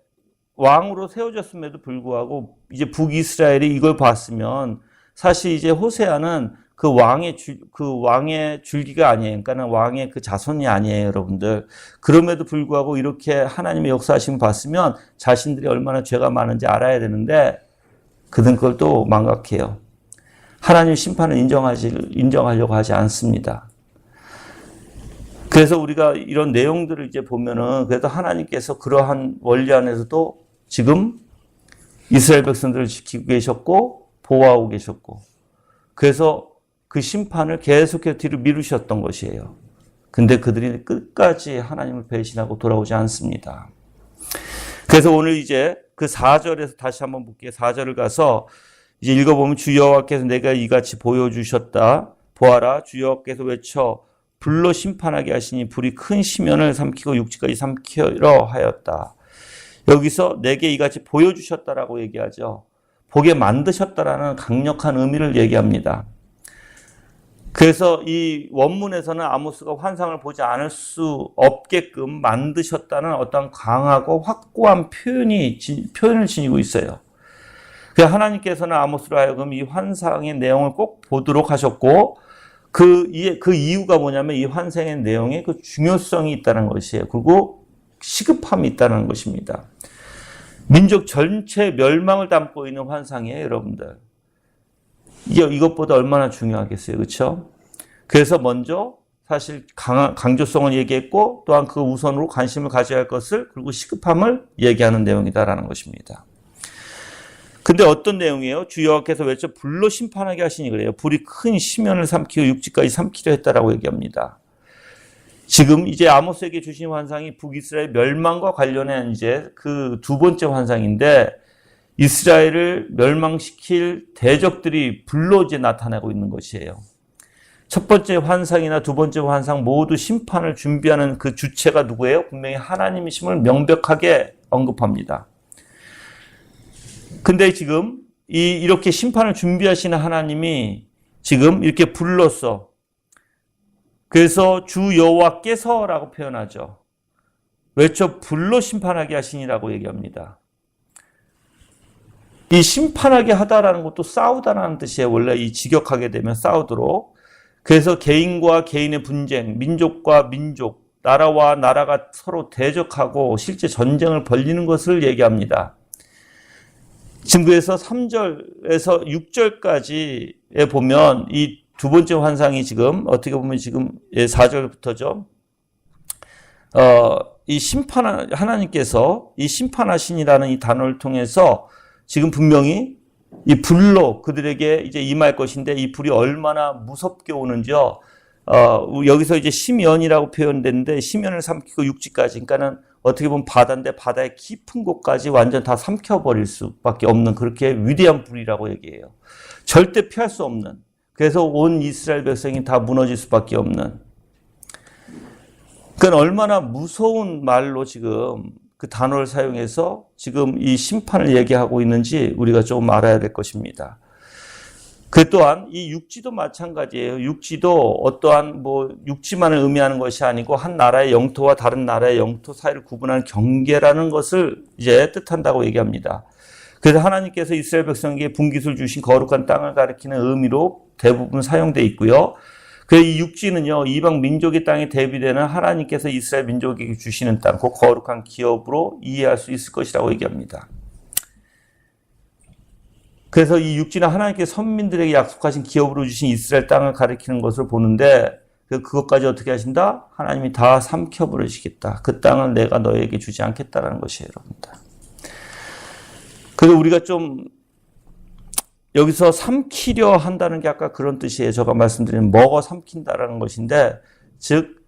왕으로 세워졌음에도 불구하고 이제 북이스라엘이 이걸 봤으면 사실 이제 호세아는 그 왕의 줄기가 아니에요. 그러니까 왕의 그 자손이 아니에요, 여러분들. 그럼에도 불구하고 이렇게 하나님의 역사하심을 봤으면 자신들이 얼마나 죄가 많은지 알아야 되는데 그들은 그걸 또 망각해요. 하나님의 심판을 인정하려고 하지 않습니다. 그래서 우리가 이런 내용들을 이제 보면은 그래도 하나님께서 그러한 원리 안에서도 지금 이스라엘 백성들을 지키고 계셨고 보호하고 계셨고 그래서 그 심판을 계속해서 뒤로 미루셨던 것이에요. 근데 그들이 끝까지 하나님을 배신하고 돌아오지 않습니다. 그래서 오늘 이제 그 4절에서 다시 한번 볼게요. 4절을 가서 이제 읽어보면 주 여호와께서 내가 이같이 보여주셨다. 보아라 주 여호와께서 외쳐 불로 심판하게 하시니 불이 큰 시면을 삼키고 육지까지 삼키려 하였다. 여기서 내게 이같이 보여주셨다라고 얘기하죠. 보게 만드셨다라는 강력한 의미를 얘기합니다. 그래서 이 원문에서는 아모스가 환상을 보지 않을 수 없게끔 만드셨다는 어떤 강하고 확고한 표현을 지니고 있어요. 그래서 하나님께서는 아모스로 하여금 이 환상의 내용을 꼭 보도록 하셨고 그 이유가 뭐냐면 이 환상의 내용에 그 중요성이 있다는 것이에요. 그리고 시급함이 있다는 것입니다. 민족 전체 멸망을 담고 있는 환상이에요, 여러분들. 이것보다 얼마나 중요하겠어요, 그렇죠? 그래서 먼저 사실 강조성을 얘기했고 또한 그 우선으로 관심을 가져야 할 것을 그리고 시급함을 얘기하는 내용이다라는 것입니다. 근데 어떤 내용이에요? 주 여호와께서 외쳐 불로 심판하게 하시니 그래요. 불이 큰 시면을 삼키고 육지까지 삼키려 했다라고 얘기합니다. 지금 이제 아모스에게 주신 환상이 북이스라엘 멸망과 관련한 이제 그 두 번째 환상인데 이스라엘을 멸망시킬 대적들이 불로 이제 나타나고 있는 것이에요. 첫 번째 환상이나 두 번째 환상 모두 심판을 준비하는 그 주체가 누구예요? 분명히 하나님이심을 명백하게 언급합니다. 근데 지금 이렇게 심판을 준비하시는 하나님이 지금 이렇게 불러서 그래서 주 여호와께서라고 표현하죠. 외쳐 불로 심판하게 하시니라고 얘기합니다. 이 심판하게 하다라는 것도 싸우다라는 뜻이에요. 원래 이 직역하게 되면 싸우도록. 그래서 개인과 개인의 분쟁, 민족과 민족, 나라와 나라가 서로 대적하고 실제 전쟁을 벌이는 것을 얘기합니다. 지금 그래서 3절에서 6절까지에 보면 이 두 번째 환상이 지금 어떻게 보면 지금 4절부터죠. 이 하나님께서 이 심판하신이라는 이 단어를 통해서 지금 분명히 이 불로 그들에게 이제 임할 것인데 이 불이 얼마나 무섭게 오는지요. 여기서 이제 시면이라고 표현되는데 시면을 삼키고 육지까지, 그러니까는 어떻게 보면 바다인데 바다의 깊은 곳까지 완전 다 삼켜버릴 수밖에 없는 그렇게 위대한 불이라고 얘기해요. 절대 피할 수 없는. 그래서 온 이스라엘 백성이 다 무너질 수밖에 없는. 그러니까 얼마나 무서운 말로 지금 그 단어를 사용해서 지금 이 심판을 얘기하고 있는지 우리가 좀 알아야 될 것입니다. 그 또한 이 육지도 마찬가지예요. 육지도 어떠한 육지만을 의미하는 것이 아니고 한 나라의 영토와 다른 나라의 영토 사이를 구분하는 경계라는 것을 이제 뜻한다고 얘기합니다. 그래서 하나님께서 이스라엘 백성에게 분깃을 주신 거룩한 땅을 가리키는 의미로 대부분 사용되어 있고요. 그래서 이 육지는요, 이방 민족의 땅에 대비되는 하나님께서 이스라엘 민족에게 주시는 땅, 그 거룩한 기업으로 이해할 수 있을 것이라고 얘기합니다. 그래서 이 육지는 하나님께서 선민들에게 약속하신 기업으로 주신 이스라엘 땅을 가리키는 것을 보는데 그것까지 어떻게 하신다? 하나님이 다 삼켜버리시겠다. 그 땅을 내가 너에게 주지 않겠다라는 것이에요, 여러분들. 그래서 우리가 좀 여기서 삼키려 한다는 게 아까 그런 뜻이에요. 제가 말씀드린 먹어 삼킨다라는 것인데, 즉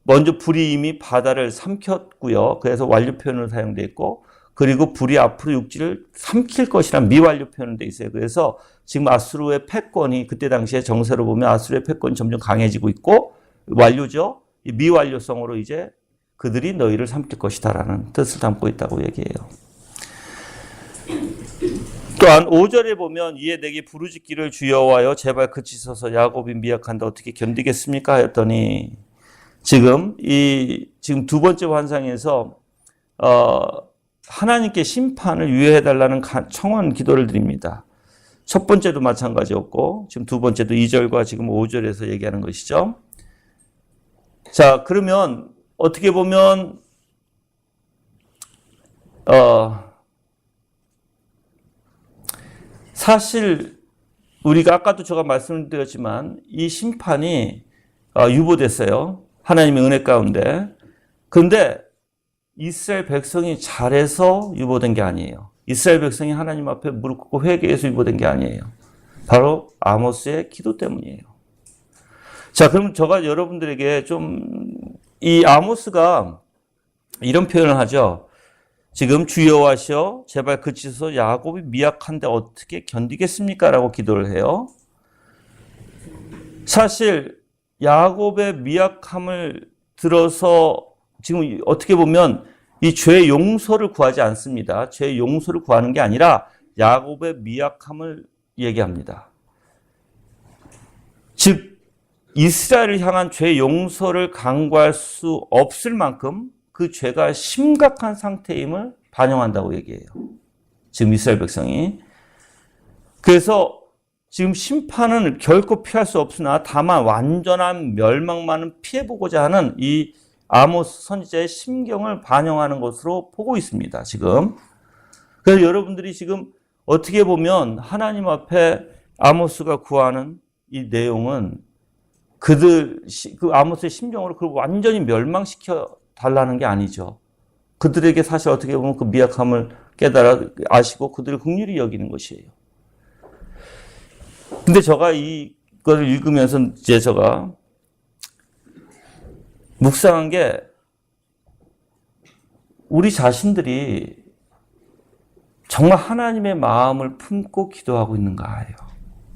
먼저 불이 이미 바다를 삼켰고요. 그래서 완료 표현으로 사용되어 있고, 그리고 불이 앞으로 육지를 삼킬 것이란 미완료 표현되어 있어요. 그래서 지금 아수르의 패권이 그때 당시에 정세로 보면 아수르의 패권이 점점 강해지고 있고 완료죠. 미완료성으로 이제 그들이 너희를 삼킬 것이다라는 뜻을 담고 있다고 얘기해요. 또한 5절에 보면 이에 내게 부르짖기를 주 여호와여 제발 그치소서 야곱이 미약한데 어떻게 견디겠습니까 하였더니 지금 두 번째 환상에서 하나님께 심판을 유예해달라는 청원 기도를 드립니다. 첫 번째도 마찬가지였고 지금 두 번째도 2절과 지금 5절에서 얘기하는 것이죠. 자, 그러면 어떻게 보면 사실 우리가 아까도 제가 말씀드렸지만 이 심판이 유보됐어요. 하나님의 은혜 가운데. 그런데 이스라엘 백성이 잘해서 유보된 게 아니에요. 이스라엘 백성이 하나님 앞에 무릎 꿇고 회개해서 유보된 게 아니에요. 바로 아모스의 기도 때문이에요. 자, 그럼 제가 여러분들에게 좀 이 아모스가 이런 표현을 하죠. 지금 주여 와시어 제발 그치소서 야곱이 미약한데 어떻게 견디겠습니까? 라고 기도를 해요. 사실 야곱의 미약함을 들어서 지금 어떻게 보면 이 죄의 용서를 구하지 않습니다. 죄의 용서를 구하는 게 아니라 야곱의 미약함을 얘기합니다. 즉 이스라엘을 향한 죄 용서를 강구할 수 없을 만큼 그 죄가 심각한 상태임을 반영한다고 얘기해요. 지금 이스라엘 백성이. 그래서 지금 심판은 결코 피할 수 없으나 다만 완전한 멸망만은 피해보고자 하는 이 아모스 선지자의 심경을 반영하는 것으로 보고 있습니다. 지금. 그래서 여러분들이 지금 어떻게 보면 하나님 앞에 아모스가 구하는 이 내용은 그 아모스의 심정으로 그걸 완전히 멸망시켜 달라는 게 아니죠. 그들에게 사실 어떻게 보면 그 미약함을 깨달아 아시고 그들을 긍휼히 여기는 것이에요. 근데 제가 이걸 읽으면서 이제 제가 묵상한 게 우리 자신들이 정말 하나님의 마음을 품고 기도하고 있는가요?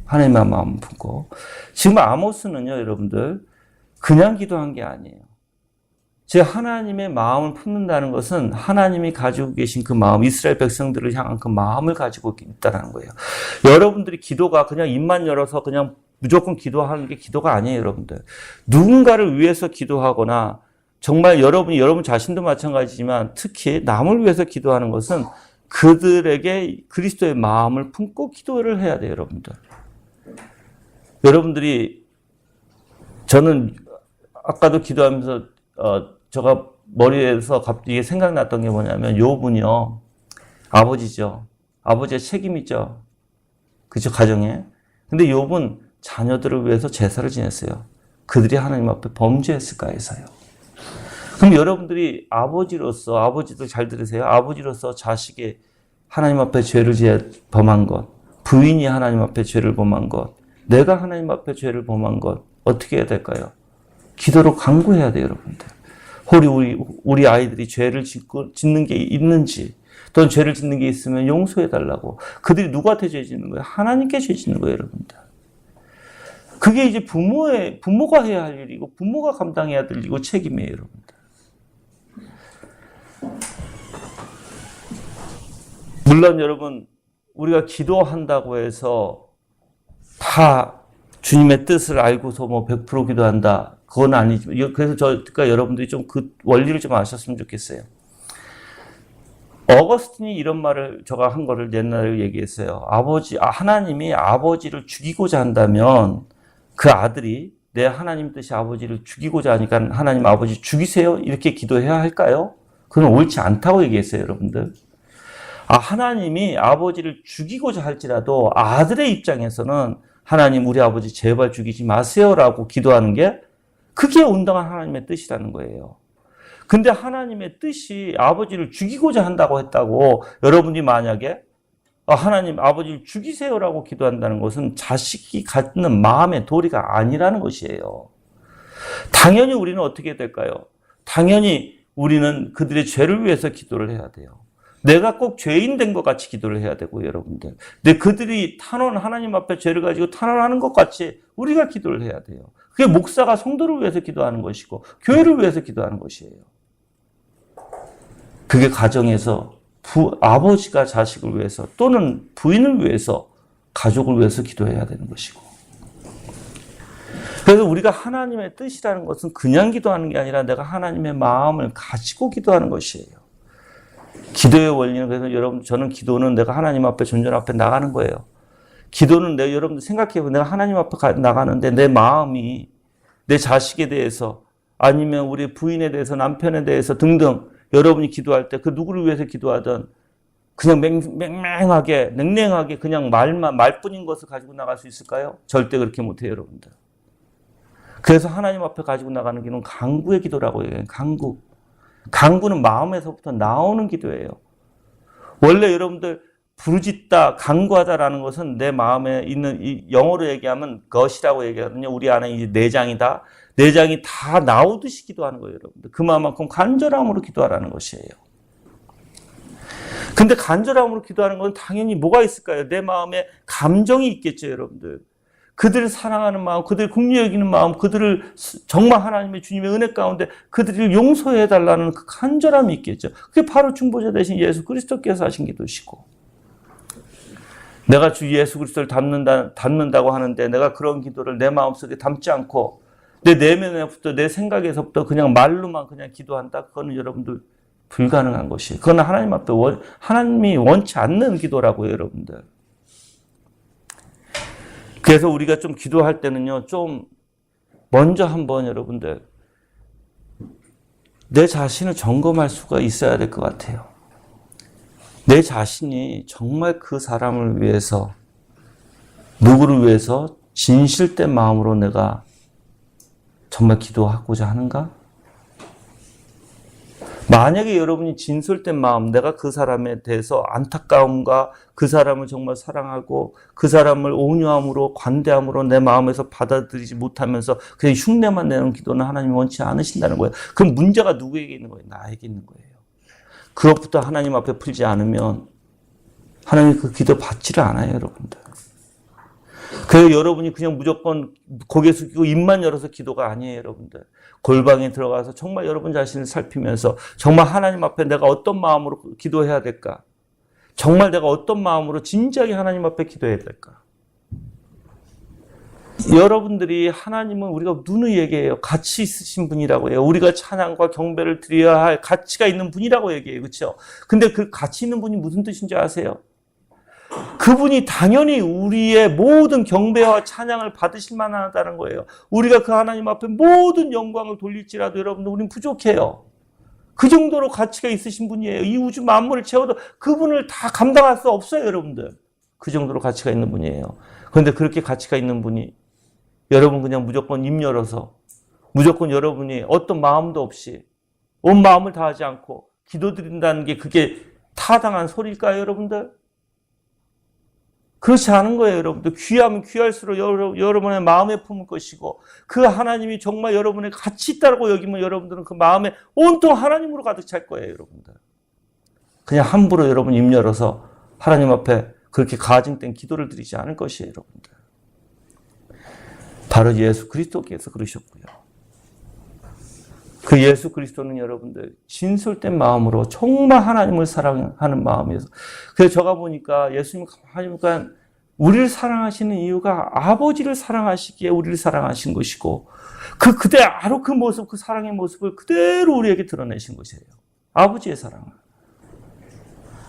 하나님의 마음을 품고. 지금 아모스는요, 여러분들, 그냥 기도한 게 아니에요. 즉 하나님의 마음을 품는다는 것은 하나님이 가지고 계신 그 마음, 이스라엘 백성들을 향한 그 마음을 가지고 있다는 거예요. 여러분들이 기도가 그냥 입만 열어서 그냥 무조건 기도하는 게 기도가 아니에요, 여러분들. 누군가를 위해서 기도하거나 정말 여러분 자신도 마찬가지지만 특히 남을 위해서 기도하는 것은 그들에게 그리스도의 마음을 품고 기도를 해야 돼요, 여러분들. 여러분들이 저는 아까도 기도하면서 제가 머리에서 갑자기 생각났던 게 뭐냐면 욥은요. 아버지죠. 아버지의 책임이죠. 그죠, 가정에. 근데 욥은 자녀들을 위해서 제사를 지냈어요. 그들이 하나님 앞에 범죄했을까 해서요. 그럼 여러분들이 아버지로서, 아버지도 잘 들으세요. 아버지로서 자식이 하나님 앞에 죄를 범한 것, 부인이 하나님 앞에 죄를 범한 것, 내가 하나님 앞에 죄를 범한 것, 어떻게 해야 될까요? 기도로 간구해야 돼요, 여러분들. 우리 아이들이 죄를 짓는 게 있는지, 또는 죄를 짓는 게 있으면 용서해 달라고. 그들이 누구한테 죄 짓는 거예요? 하나님께 죄 짓는 거예요, 여러분들. 그게 이제 부모가 해야 할 일이고, 부모가 감당해야 될 일이고, 책임이에요, 여러분들. 물론 여러분, 우리가 기도한다고 해서 다 주님의 뜻을 알고서 100% 기도한다. 그건 아니지만, 그래서 그러니까 여러분들이 좀 그 원리를 좀 아셨으면 좋겠어요. 어거스틴이 이런 말을 제가 한 거를 옛날에 얘기했어요. 하나님이 아버지를 죽이고자 한다면 그 아들이 내 하나님 뜻이 아버지를 죽이고자 하니까 하나님 아버지 죽이세요? 이렇게 기도해야 할까요? 그건 옳지 않다고 얘기했어요, 여러분들. 하나님이 아버지를 죽이고자 할지라도 아들의 입장에서는 하나님 우리 아버지 제발 죽이지 마세요라고 기도하는 게 그게 온당한 하나님의 뜻이라는 거예요. 근데 하나님의 뜻이 아버지를 죽이고자 한다고 했다고 여러분이 만약에 하나님 아버지를 죽이세요라고 기도한다는 것은 자식이 갖는 마음의 도리가 아니라는 것이에요. 당연히 우리는 어떻게 될까요? 당연히 우리는 그들의 죄를 위해서 기도를 해야 돼요. 내가 꼭 죄인 된 것 같이 기도를 해야 되고 여러분들. 근데 그들이 하나님 앞에 죄를 가지고 탄원하는 것 같이 우리가 기도를 해야 돼요. 그게 목사가 성도를 위해서 기도하는 것이고 교회를 위해서 기도하는 것이에요. 그게 가정에서 아버지가 자식을 위해서 또는 부인을 위해서 가족을 위해서 기도해야 되는 것이고. 그래서 우리가 하나님의 뜻이라는 것은 그냥 기도하는 게 아니라 내가 하나님의 마음을 가지고 기도하는 것이에요. 기도의 원리는 그래서 저는 기도는 내가 하나님 앞에 존전 앞에 나가는 거예요. 기도는 여러분들 생각해보면 내가 하나님 앞에 나가는데 내 마음이 내 자식에 대해서 아니면 우리 부인에 대해서 남편에 대해서 등등 여러분이 기도할 때 그 누구를 위해서 기도하든 그냥 냉랭하게 그냥 말뿐인 것을 가지고 나갈 수 있을까요? 절대 그렇게 못해요, 여러분들. 그래서 하나님 앞에 가지고 나가는 기도는 간구의 기도라고 해요. 간구는 마음에서부터 나오는 기도예요. 원래 여러분들 부르짖다, 간구하다라는 것은 내 마음에 있는 영어로 얘기하면 것이라고 얘기하거든요. 우리 안에 이제 내장이다. 내장이 다 나오듯이 기도하는 거예요, 여러분들. 그 마음만큼 간절함으로 기도하라는 것이에요. 근데 간절함으로 기도하는 건 당연히 뭐가 있을까요? 내 마음에 감정이 있겠죠, 여러분들. 그들을 사랑하는 마음, 그들을 긍휼히 여기는 마음, 그들을 정말 하나님의 주님의 은혜 가운데 그들을 용서해 달라는 그 간절함이 있겠죠. 그게 바로 중보자 되신 예수 그리스도께서 하신 기도시고, 내가 주 예수 그리스도를 닮는다고 하는데 내가 그런 기도를 내 마음속에 담지 않고 내 내면에부터 내 생각에서부터 그냥 말로만 그냥 기도한다? 그거는 여러분들 불가능한 것이에요. 그건 하나님 앞에 하나님이 원치 않는 기도라고요, 여러분들. 그래서 우리가 좀 기도할 때는요, 좀 먼저 한번 여러분들 내 자신을 점검할 수가 있어야 될 것 같아요. 내 자신이 정말 그 사람을 위해서, 누구를 위해서 진실된 마음으로 내가 정말 기도하고자 하는가? 만약에 여러분이 진솔된 마음, 내가 그 사람에 대해서 안타까움과 그 사람을 정말 사랑하고 그 사람을 온유함으로 관대함으로 내 마음에서 받아들이지 못하면서 그냥 흉내만 내는 기도는 하나님이 원치 않으신다는 거예요. 그럼 문제가 누구에게 있는 거예요? 나에게 있는 거예요. 그것부터 하나님 앞에 풀지 않으면 하나님이 그 기도 받지를 않아요, 여러분들. 그래서 여러분이 그냥 무조건 고개 숙이고 입만 열어서 기도가 아니에요, 여러분들. 골방에 들어가서 정말 여러분 자신을 살피면서 정말 하나님 앞에 내가 어떤 마음으로 기도해야 될까? 정말 내가 어떤 마음으로 진지하게 하나님 앞에 기도해야 될까? 여러분들이 하나님은 우리가 누누이 얘기해요. 가치 있으신 분이라고 해요. 우리가 찬양과 경배를 드려야 할 가치가 있는 분이라고 얘기해요. 그렇죠? 근데 그 가치 있는 분이 무슨 뜻인지 아세요? 그분이 당연히 우리의 모든 경배와 찬양을 받으실 만하다는 거예요. 우리가 그 하나님 앞에 모든 영광을 돌릴지라도 여러분들 우리는 부족해요. 그 정도로 가치가 있으신 분이에요. 이 우주 만물을 채워도 그분을 다 감당할 수 없어요, 여러분들. 그 정도로 가치가 있는 분이에요. 그런데 그렇게 가치가 있는 분이 여러분 그냥 무조건 입 열어서 무조건 여러분이 어떤 마음도 없이 온 마음을 다하지 않고 기도드린다는 게 그게 타당한 소리일까요, 여러분들? 그렇지 않은 거예요, 여러분들. 귀하면 귀할수록 여러분의 마음에 품을 것이고 그 하나님이 정말 여러분의 가치 있다고 여기면 여러분들은 그 마음에 온통 하나님으로 가득 찰 거예요, 여러분들. 그냥 함부로 여러분 입 열어서 하나님 앞에 그렇게 가증된 기도를 드리지 않을 것이에요, 여러분들. 바로 예수 그리스도께서 그러셨고요. 그 예수 그리스도는 여러분들 진솔된 마음으로 정말 하나님을 사랑하는 마음에서, 그래서 제가 보니까 예수님 하니까 우리를 사랑하시는 이유가 아버지를 사랑하시기에 우리를 사랑하신 것이고 그대로 그 모습, 그 사랑의 모습을 그대로 우리에게 드러내신 것이에요. 아버지의 사랑을.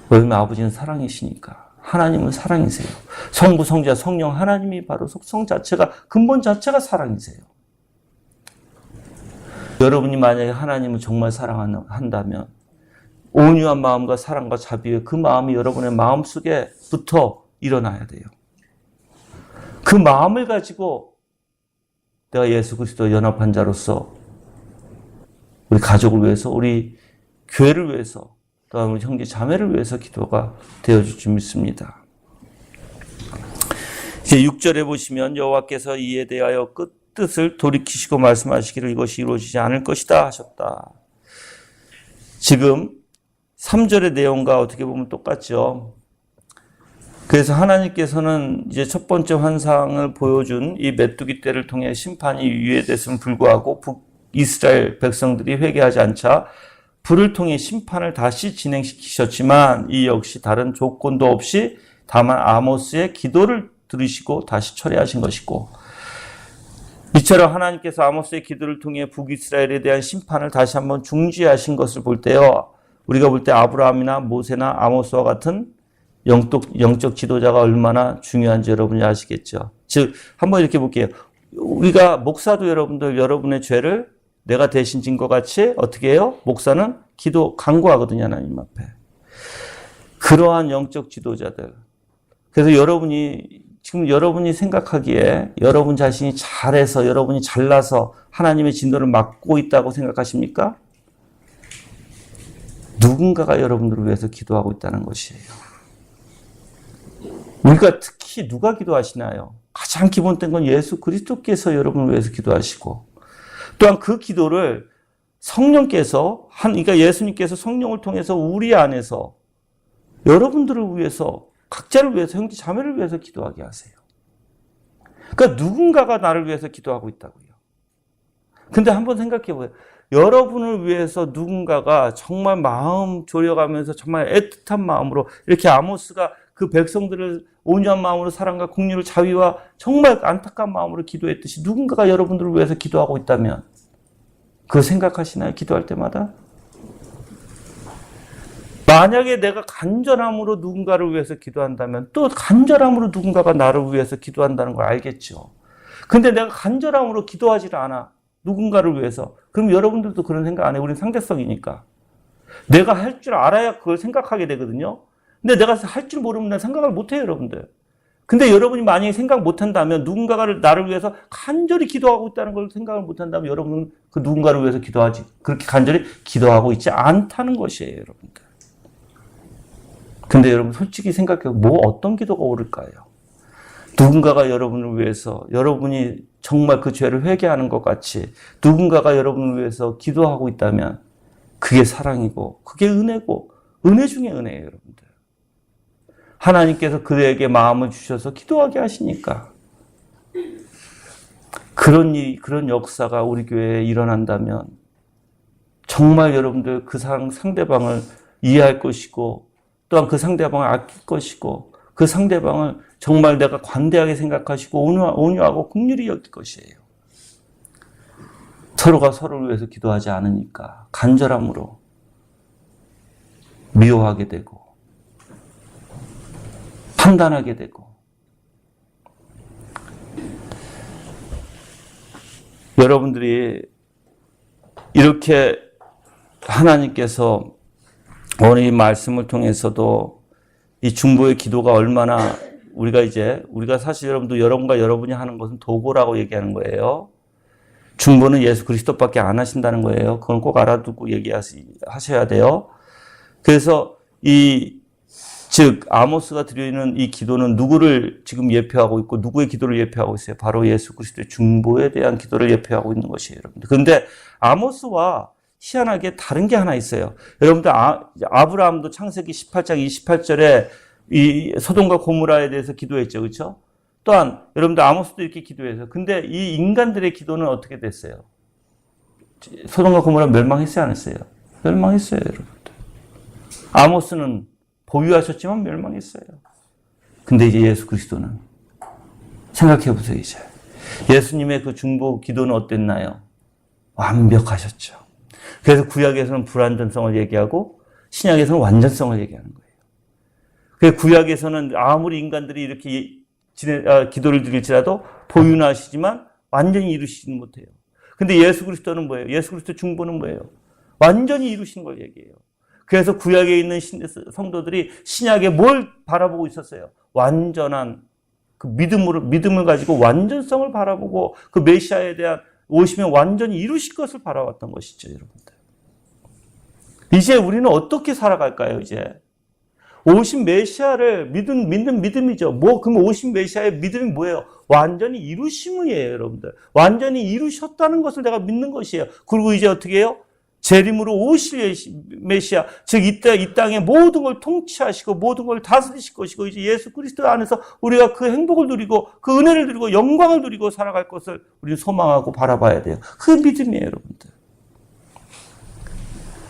왜냐면 아버지는 사랑이시니까. 하나님은 사랑이세요. 성부, 성자, 성령, 하나님이 바로 속성 자체가, 근본 자체가 사랑이세요. 여러분이 만약에 하나님을 정말 사랑한다면 온유한 마음과 사랑과 자비의 그 마음이 여러분의 마음속에부터 일어나야 돼요. 그 마음을 가지고 내가 예수 그리스도 연합한 자로서 우리 가족을 위해서, 우리 교회를 위해서, 또한 우리 형제 자매를 위해서 기도가 되어줄 줄 믿습니다. 이제 6절에 보시면 여호와께서 이에 대하여 뜻을 돌이키시고 말씀하시기를 이것이 이루어지지 않을 것이다 하셨다. 지금 3절의 내용과 어떻게 보면 똑같죠. 그래서 하나님께서는 이제 첫 번째 환상을 보여준 이 메뚜기 떼를 통해 심판이 유예됐음을 불구하고 북이스라엘 백성들이 회개하지 않자 불을 통해 심판을 다시 진행시키셨지만 이 역시 다른 조건도 없이 다만 아모스의 기도를 들으시고 다시 철회하신 것이고, 이처럼 하나님께서 아모스의 기도를 통해 북이스라엘에 대한 심판을 다시 한번 중지하신 것을 볼 때요, 우리가 볼 때 아브라함이나 모세나 아모스와 같은 영적 지도자가 얼마나 중요한지 여러분이 아시겠죠. 즉 한번 이렇게 볼게요. 우리가 목사도 여러분의 죄를 내가 대신 진 것 같이 어떻게 해요? 목사는 기도 간구하거든요, 하나님 앞에. 그러한 영적 지도자들. 그래서 지금 여러분이 생각하기에 여러분 자신이 잘해서, 여러분이 잘나서 하나님의 진도를 막고 있다고 생각하십니까? 누군가가 여러분들을 위해서 기도하고 있다는 것이에요. 우리가 특히 누가 기도하시나요? 가장 기본된 건 예수 그리스도께서 여러분을 위해서 기도하시고, 또한 그 기도를 성령께서, 그러니까 예수님께서 성령을 통해서 우리 안에서 여러분들을 위해서, 각자를 위해서, 형제 자매를 위해서 기도하게 하세요. 그러니까 누군가가 나를 위해서 기도하고 있다고요. 근데 한번 생각해 보세요. 여러분을 위해서 누군가가 정말 마음 졸여가면서 정말 애틋한 마음으로 이렇게 아모스가 그 백성들을 온유한 마음으로 사랑과 긍휼을 자비와 정말 안타까운 마음으로 기도했듯이 누군가가 여러분들을 위해서 기도하고 있다면 그거 생각하시나요? 기도할 때마다? 만약에 내가 간절함으로 누군가를 위해서 기도한다면 또 간절함으로 누군가가 나를 위해서 기도한다는 걸 알겠죠. 근데 내가 간절함으로 기도하지를 않아. 누군가를 위해서. 그럼 여러분들도 그런 생각 안 해요. 우리는 상대성이니까. 내가 할 줄 알아야 그걸 생각하게 되거든요. 근데 내가 할 줄 모르면 난 생각을 못 해요, 여러분들. 근데 여러분이 만약에 생각 못 한다면 누군가가 나를 위해서 간절히 기도하고 있다는 걸 생각을 못 한다면 여러분은 그 누군가를 위해서 기도하지. 그렇게 간절히 기도하고 있지 않다는 것이에요, 여러분들. 근데 여러분 솔직히 생각해 뭐 어떤 기도가 옳을까요? 누군가가 여러분을 위해서 여러분이 정말 그 죄를 회개하는 것 같이 누군가가 여러분을 위해서 기도하고 있다면 그게 사랑이고 그게 은혜고 은혜 중에 은혜예요, 여러분들. 하나님께서 그에게 마음을 주셔서 기도하게 하시니까 그런 역사가 우리 교회에 일어난다면 정말 여러분들 그 상대방을 이해할 것이고 또한 그 상대방을 아낄 것이고 그 상대방을 정말 내가 관대하게 생각하시고 온유하고 긍휼히 여길 것이에요. 서로가 서로를 위해서 기도하지 않으니까 간절함으로 미워하게 되고 판단하게 되고 여러분들이 이렇게 하나님께서 오늘 이 말씀을 통해서도 이 중보의 기도가 얼마나 우리가 사실 여러분과 여러분이 하는 것은 도구라고 얘기하는 거예요. 중보는 예수 그리스도밖에 안 하신다는 거예요. 그건 꼭 알아두고 얘기하셔야 돼요. 그래서 즉 아모스가 드리는 이 기도는 누구를 지금 예표하고 있고 누구의 기도를 예표하고 있어요? 바로 예수 그리스도의 중보에 대한 기도를 예표하고 있는 것이에요, 여러분들. 그런데 아모스와 희한하게 다른 게 하나 있어요. 여러분들 아브라함도 창세기 18장 28절에 이 소돔과 고모라에 대해서 기도했죠. 그렇죠? 또한 여러분들 아모스도 이렇게 기도해서 근데 이 인간들의 기도는 어떻게 됐어요? 소돔과 고모라 멸망했어요, 안 했어요? 멸망했어요, 여러분들. 아모스는 보유하셨지만 멸망했어요. 근데 이제 예수 그리스도는 생각해 보세요, 이제. 예수님의 그 중보 기도는 어땠나요? 완벽하셨죠. 그래서 구약에서는 불완전성을 얘기하고 신약에서는 완전성을 얘기하는 거예요. 그래서 구약에서는 아무리 인간들이 이렇게 기도를 드릴지라도 보유는 하시지만 완전히 이루시지는 못해요. 근데 예수 그리스도는 뭐예요? 예수 그리스도 중보는 뭐예요? 완전히 이루시는 걸 얘기해요. 그래서 구약에 있는 성도들이 신약에 뭘 바라보고 있었어요? 완전한 그 믿음을 가지고 완전성을 바라보고 그 메시아에 대한 오시면 완전히 이루실 것을 바라왔던 것이죠, 여러분들. 이제 우리는 어떻게 살아갈까요, 이제? 오신 메시아를 믿는 믿음이죠. 그럼 오신 메시아의 믿음이 뭐예요? 완전히 이루심이에요, 여러분들. 완전히 이루셨다는 것을 내가 믿는 것이에요. 그리고 이제 어떻게 해요? 재림으로 오실 메시아, 즉 이 땅의 모든 걸 통치하시고 모든 걸 다스리실 것이고 이제 예수 그리스도 안에서 우리가 그 행복을 누리고 그 은혜를 누리고 영광을 누리고 살아갈 것을 우리는 소망하고 바라봐야 돼요. 그 믿음이에요, 여러분들.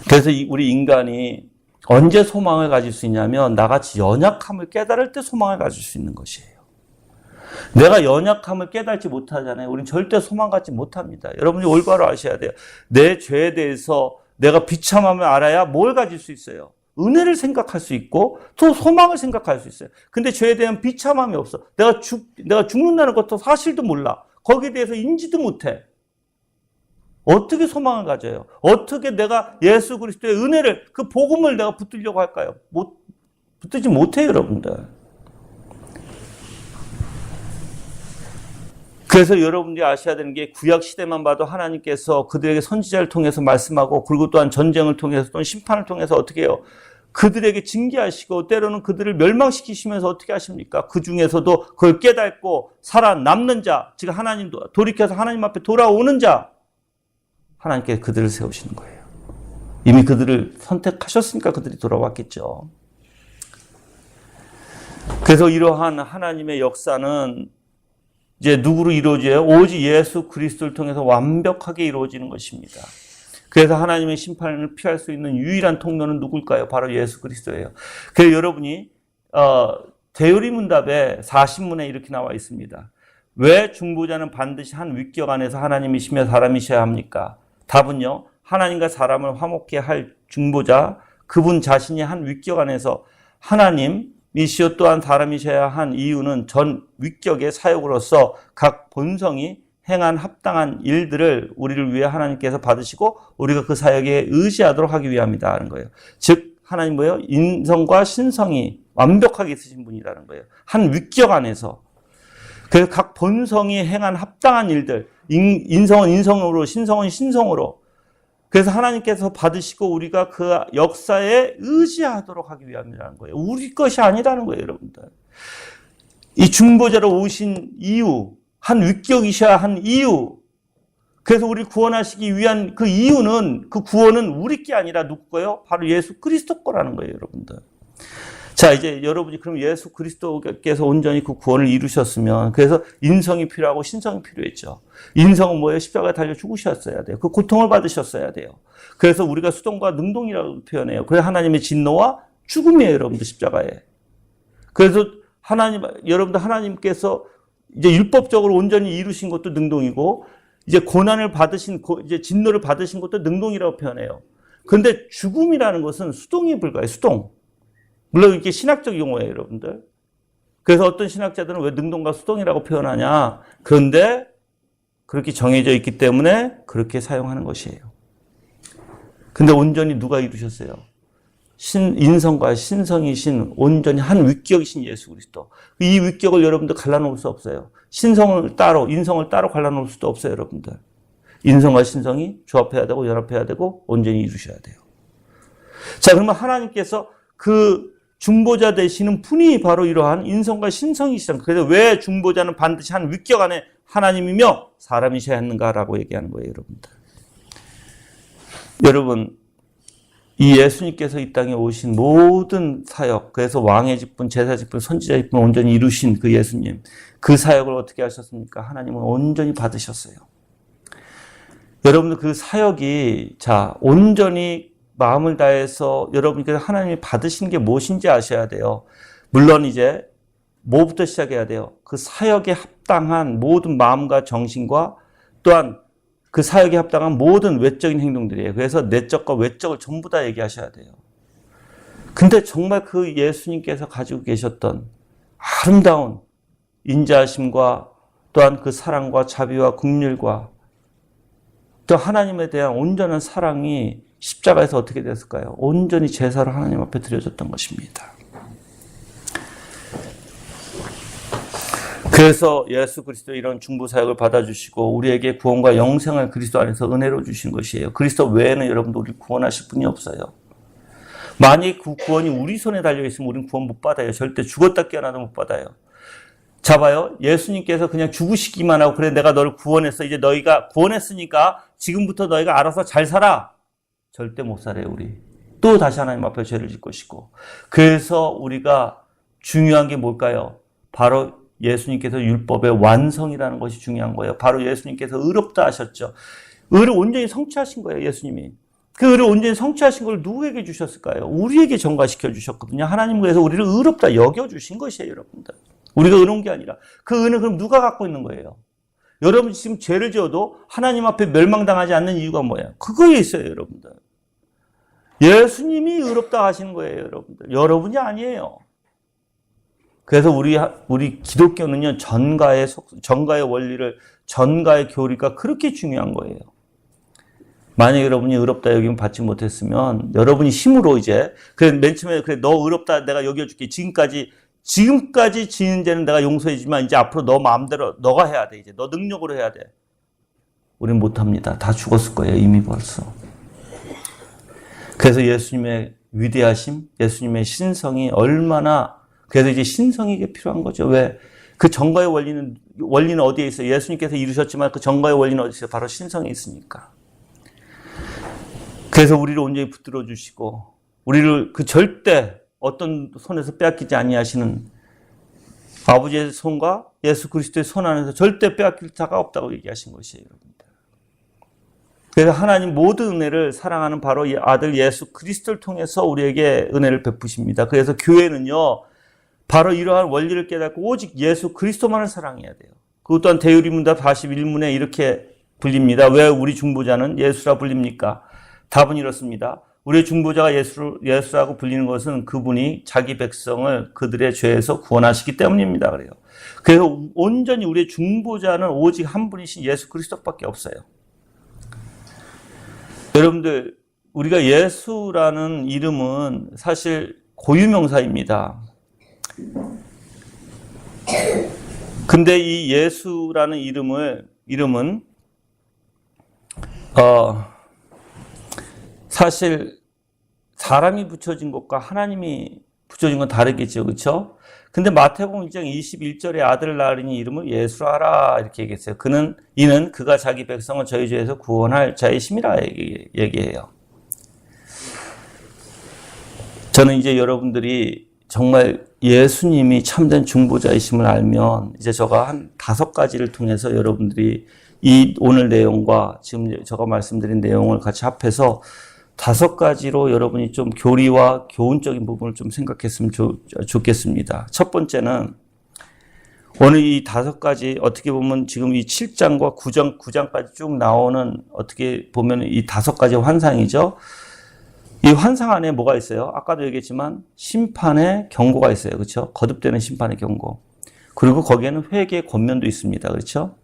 그래서 우리 인간이 언제 소망을 가질 수 있냐면 나같이 연약함을 깨달을 때 소망을 가질 수 있는 것이에요. 내가 연약함을 깨닫지 못하잖아요. 우리는 절대 소망 갖지 못합니다. 여러분이 올바로 아셔야 돼요. 내 죄에 대해서 내가 비참함을 알아야 뭘 가질 수 있어요? 은혜를 생각할 수 있고 또 소망을 생각할 수 있어요. 근데 죄에 대한 비참함이 없어. 내가 죽는다는 것도 사실도 몰라. 거기에 대해서 인지도 못해. 어떻게 소망을 가져요? 어떻게 내가 예수 그리스도의 은혜를, 그 복음을 내가 붙들려고 할까요? 붙들지 못해요, 여러분들. 그래서 여러분들이 아셔야 되는 게 구약 시대만 봐도 하나님께서 그들에게 선지자를 통해서 말씀하고 그리고 또한 전쟁을 통해서 또는 심판을 통해서 어떻게 해요? 그들에게 징계하시고 때로는 그들을 멸망시키시면서 어떻게 하십니까? 그 중에서도 그걸 깨닫고 살아남는 자, 즉 하나님도 돌이켜서 하나님 앞에 돌아오는 자, 하나님께 그들을 세우시는 거예요. 이미 그들을 선택하셨으니까 그들이 돌아왔겠죠. 그래서 이러한 하나님의 역사는 이제 누구로 이루어져요? 오직 예수 그리스도를 통해서 완벽하게 이루어지는 것입니다. 그래서 하나님의 심판을 피할 수 있는 유일한 통로는 누굴까요? 바로 예수 그리스도예요. 그래서 여러분이 대요리문답에 40문에 이렇게 나와 있습니다. 왜 중보자는 반드시 한 위격 안에서 하나님이시며 사람이셔야 합니까? 답은요, 하나님과 사람을 화목케 할 중보자, 그분 자신이 한 위격 안에서 하나님이시오 또한 사람이셔야 한 이유는 전 위격의 사역으로서 각 본성이 행한 합당한 일들을 우리를 위해 하나님께서 받으시고 우리가 그 사역에 의지하도록 하기 위함이다 하는 거예요. 즉 하나님 뭐예요? 인성과 신성이 완벽하게 있으신 분이라는 거예요. 한 위격 안에서. 그래서 각 본성이 행한 합당한 일들, 인성은 인성으로, 신성은 신성으로. 그래서 하나님께서 받으시고 우리가 그 역사에 의지하도록 하기 위함이라는 거예요. 우리 것이 아니라는 거예요, 여러분들. 이 중보자로 오신 이유, 한 위격이셔야 한 이유. 그래서 우리를 구원하시기 위한 그 이유는, 그 구원은 우리 게 아니라 누구 거예요? 바로 예수 그리스도 거라는 거예요, 여러분들. 자, 이제 여러분이 그럼 예수 그리스도께서 온전히 그 구원을 이루셨으면, 그래서 인성이 필요하고 신성이 필요했죠. 인성은 뭐예요? 십자가에 달려 죽으셨어야 돼요. 그 고통을 받으셨어야 돼요. 그래서 우리가 수동과 능동이라고 표현해요. 그래서 하나님의 진노와 죽음이에요, 여러분들 십자가에. 그래서 여러분들 하나님께서 이제 율법적으로 온전히 이루신 것도 능동이고, 이제 고난을 받으신, 이제 진노를 받으신 것도 능동이라고 표현해요. 그런데 죽음이라는 것은 수동에 불과해요, 수동. 물론 이게 신학적 용어예요, 여러분들. 그래서 어떤 신학자들은 왜 능동과 수동이라고 표현하냐. 그런데 그렇게 정해져 있기 때문에 그렇게 사용하는 것이에요. 근데 온전히 누가 이루셨어요? 인성과 신성이신 온전히 한 위격이신 예수 그리스도. 이 위격을 여러분들 갈라놓을 수 없어요. 인성을 따로 갈라놓을 수도 없어요, 여러분들. 인성과 신성이 조합해야 되고 연합해야 되고 온전히 이루셔야 돼요. 자, 그러면 하나님께서 그 중보자 되시는 분이 바로 이러한 인성과 신성이시잖아요. 그래서 왜 중보자는 반드시 한 위격 안에 하나님이며 사람이셔야 하는가라고 얘기하는 거예요, 여러분들. 여러분, 이 예수님께서 이 땅에 오신 모든 사역, 그래서 왕의 직분, 제사 직분, 선지자 직분 온전히 이루신 그 예수님, 그 사역을 어떻게 하셨습니까? 하나님은 온전히 받으셨어요. 여러분들 그 사역이 온전히 마음을 다해서 여러분께서 하나님이 받으신 게 무엇인지 아셔야 돼요. 물론 이제 뭐부터 시작해야 돼요? 그 사역에 합당한 모든 마음과 정신과 또한 그 사역에 합당한 모든 외적인 행동들이에요. 그래서 내적과 외적을 전부 다 얘기하셔야 돼요. 근데 정말 그 예수님께서 가지고 계셨던 아름다운 인자하심과 또한 그 사랑과 자비와 긍휼과 또 하나님에 대한 온전한 사랑이 십자가에서 어떻게 됐을까요? 온전히 제사로 하나님 앞에 드려졌던 것입니다. 그래서 예수 그리스도 이런 중보 사역을 받아주시고 우리에게 구원과 영생을 그리스도 안에서 은혜로 주신 것이에요. 그리스도 외에는 여러분도 우리 구원하실 분이 없어요. 만약 그 구원이 우리 손에 달려있으면 우리는 구원 못 받아요. 절대 죽었다 깨어나도 못 받아요. 자, 봐요. 예수님께서 그냥 죽으시기만 하고 그래 내가 너를 구원했어. 이제 너희가 구원했으니까 지금부터 너희가 알아서 잘 살아. 절대 못 살아요, 우리. 또 다시 하나님 앞에 죄를 짓 것이고. 그래서 우리가 중요한 게 뭘까요? 바로 예수님께서 율법의 완성이라는 것이 중요한 거예요. 바로 예수님께서 의롭다 하셨죠. 의를 온전히 성취하신 거예요, 예수님이. 그 의를 온전히 성취하신 걸 누구에게 주셨을까요? 우리에게 전가시켜 주셨거든요. 하나님께서 우리를 의롭다 여겨주신 것이에요, 여러분들. 우리가 의로운 게 아니라. 그 의는 그럼 누가 갖고 있는 거예요? 여러분 지금 죄를 지어도 하나님 앞에 멸망당하지 않는 이유가 뭐예요? 그거에 있어요, 여러분들. 예수님이 의롭다 하시는 거예요, 여러분들. 여러분이 아니에요. 그래서 우리 기독교는요, 전가의 원리를, 전가의 교리가 그렇게 중요한 거예요. 만약 여러분이 의롭다 여기면 받지 못했으면, 여러분이 힘으로 그래, 맨 처음에, 그래, 너 의롭다 내가 여겨줄게. 지금까지 지은 죄는 내가 용서해주지만, 이제 앞으로 너 마음대로, 너가 해야 돼, 이제. 너 능력으로 해야 돼. 우린 못합니다. 다 죽었을 거예요, 이미 벌써. 그래서 예수님의 위대하심, 예수님의 신성이 얼마나, 그래서 이제 신성이 이게 필요한 거죠. 왜? 그 전가의 원리는 어디에 있어요? 예수님께서 이루셨지만 그 전가의 원리는 어디 있어요? 바로 신성에 있으니까. 그래서 우리를 온전히 붙들어 주시고, 우리를 그 절대 어떤 손에서 빼앗기지 아니하시는 아버지의 손과 예수 그리스도의 손 안에서 절대 빼앗길 자가 없다고 얘기하신 것이에요, 여러분들. 그래서 하나님 모든 은혜를 사랑하는 바로 이 아들 예수 그리스도를 통해서 우리에게 은혜를 베푸십니다. 그래서 교회는요, 바로 이러한 원리를 깨닫고 오직 예수 그리스도만을 사랑해야 돼요. 그것 또한 대유리문답 41문에 이렇게 불립니다. 왜 우리 중보자는 예수라 불립니까? 답은 이렇습니다. 우리의 중보자가 예수라고 불리는 것은 그분이 자기 백성을 그들의 죄에서 구원하시기 때문입니다. 그래요. 그래서 온전히 우리의 중보자는 오직 한 분이신 예수 그리스도밖에 없어요. 여러분들, 우리가 예수라는 이름은 사실 고유명사입니다. 근데 이 예수라는 이름은 사실 사람이 붙여진 것과 하나님이 붙여진 건 다르겠죠. 그렇죠? 근데 마태복음 1장 21절에 아들을 낳으리니 이름을 예수라 하라 이렇게 얘기했어요. 이는 그가 자기 백성을 저희 죄에서 구원할 자의 심이라 얘기해요. 저는 이제 여러분들이 정말 예수님이 참된 중보자이심을 알면 이제 제가 한 5가지를 통해서 여러분들이 이 오늘 내용과 지금 제가 말씀드린 내용을 같이 합해서 5가지로 여러분이 좀 교리와 교훈적인 부분을 좀 생각했으면 좋겠습니다. 첫 번째는 오늘 이 5가지 어떻게 보면 지금 이 7장과 9장까지 쭉 나오는 어떻게 보면 이 5가지 환상이죠. 이 환상 안에 뭐가 있어요? 아까도 얘기했지만 심판의 경고가 있어요. 그렇죠? 거듭되는 심판의 경고. 그리고 거기에는 회개의 권면도 있습니다. 그렇죠?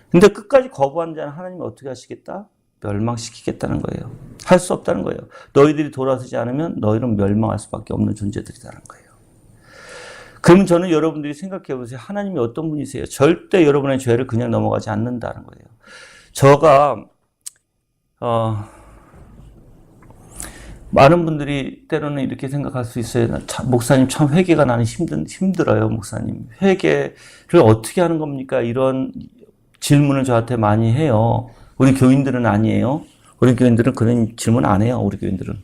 근데 끝까지 거부한 자는 하나님이 어떻게 하시겠다? 멸망시키겠다는 거예요. 할 수 없다는 거예요. 너희들이 돌아서지 않으면 너희는 멸망할 수밖에 없는 존재들이라는 거예요. 그러면 저는 여러분들이 생각해 보세요. 하나님이 어떤 분이세요? 절대 여러분의 죄를 그냥 넘어가지 않는다는 거예요. 제가 많은 분들이 때로는 이렇게 생각할 수 있어요. 목사님 참 회개가 나는 힘들어요. 목사님. 회개를 어떻게 하는 겁니까? 이런 질문을 저한테 많이 해요. 우리 교인들은 아니에요. 우리 교인들은 그런 질문 안 해요. 우리 교인들은.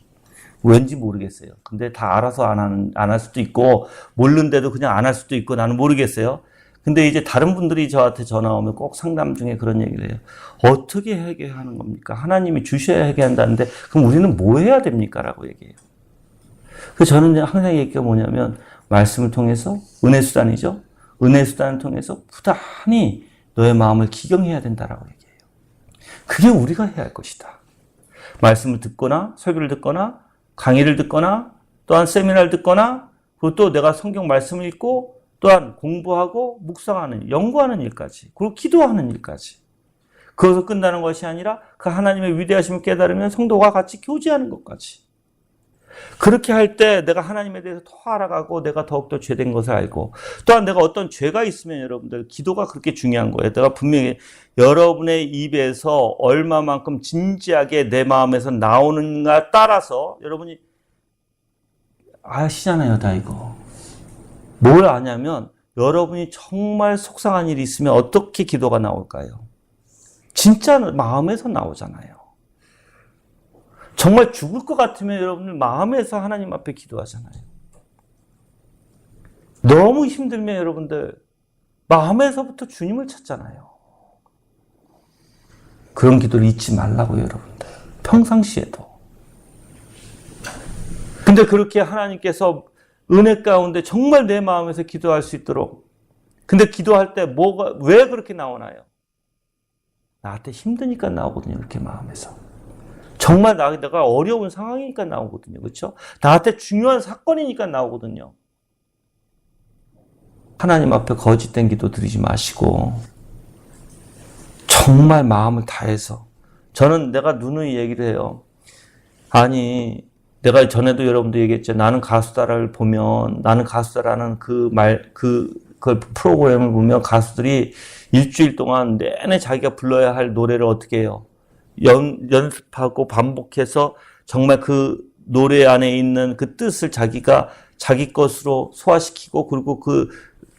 왠지 모르겠어요. 근데 다 알아서 안 할 수도 있고 모르는데도 그냥 안 할 수도 있고 나는 모르겠어요. 근데 이제 다른 분들이 저한테 전화 오면 꼭 상담 중에 그런 얘기를 해요. 어떻게 회개하는 겁니까? 하나님이 주셔야 회개한다는데 그럼 우리는 뭐 해야 됩니까? 라고 얘기해요. 그래서 저는 항상 얘기가 뭐냐면 말씀을 통해서 은혜수단이죠. 은혜수단을 통해서 부단히 너의 마음을 기경해야 된다라고 얘기해요. 그게 우리가 해야 할 것이다. 말씀을 듣거나 설교를 듣거나 강의를 듣거나 또한 세미나를 듣거나 그리고 또 내가 성경 말씀을 읽고 또한 공부하고 묵상하는 연구하는 일까지 그리고 기도하는 일까지 그것으로 끝나는 것이 아니라 그 하나님의 위대하심을 깨달으면 성도와 같이 교제하는 것까지 그렇게 할 때 내가 하나님에 대해서 더 알아가고 내가 더욱더 죄된 것을 알고 또한 내가 어떤 죄가 있으면 여러분들 기도가 그렇게 중요한 거예요. 내가 분명히 여러분의 입에서 얼마만큼 진지하게 내 마음에서 나오는가 따라서 여러분이 아시잖아요. 다 이거. 뭘 아냐면 여러분이 정말 속상한 일이 있으면 어떻게 기도가 나올까요? 진짜 마음에서 나오잖아요. 정말 죽을 것 같으면 여러분들 마음에서 하나님 앞에 기도하잖아요. 너무 힘들면 여러분들 마음에서부터 주님을 찾잖아요. 그런 기도를 잊지 말라고요, 여러분들. 평상시에도. 근데 그렇게 하나님께서 은혜 가운데 정말 내 마음에서 기도할 수 있도록 근데 기도할 때 왜 그렇게 나오나요? 나한테 힘드니까 나오거든요, 그렇게 마음에서. 정말 내가 어려운 상황이니까 나오거든요. 그렇죠? 나한테 중요한 사건이니까 나오거든요. 하나님 앞에 거짓된 기도 드리지 마시고 정말 마음을 다해서 저는 내가 누누이 얘기를 해요. 아니 내가 전에도 여러분도 얘기했죠. 나는 가수다를 보면 나는 가수다라는 그 프로그램을 보면 가수들이 일주일 동안 내내 자기가 불러야 할 노래를 어떻게 해요? 연습하고 반복해서 정말 그 노래 안에 있는 그 뜻을 자기가 자기 것으로 소화시키고 그리고 그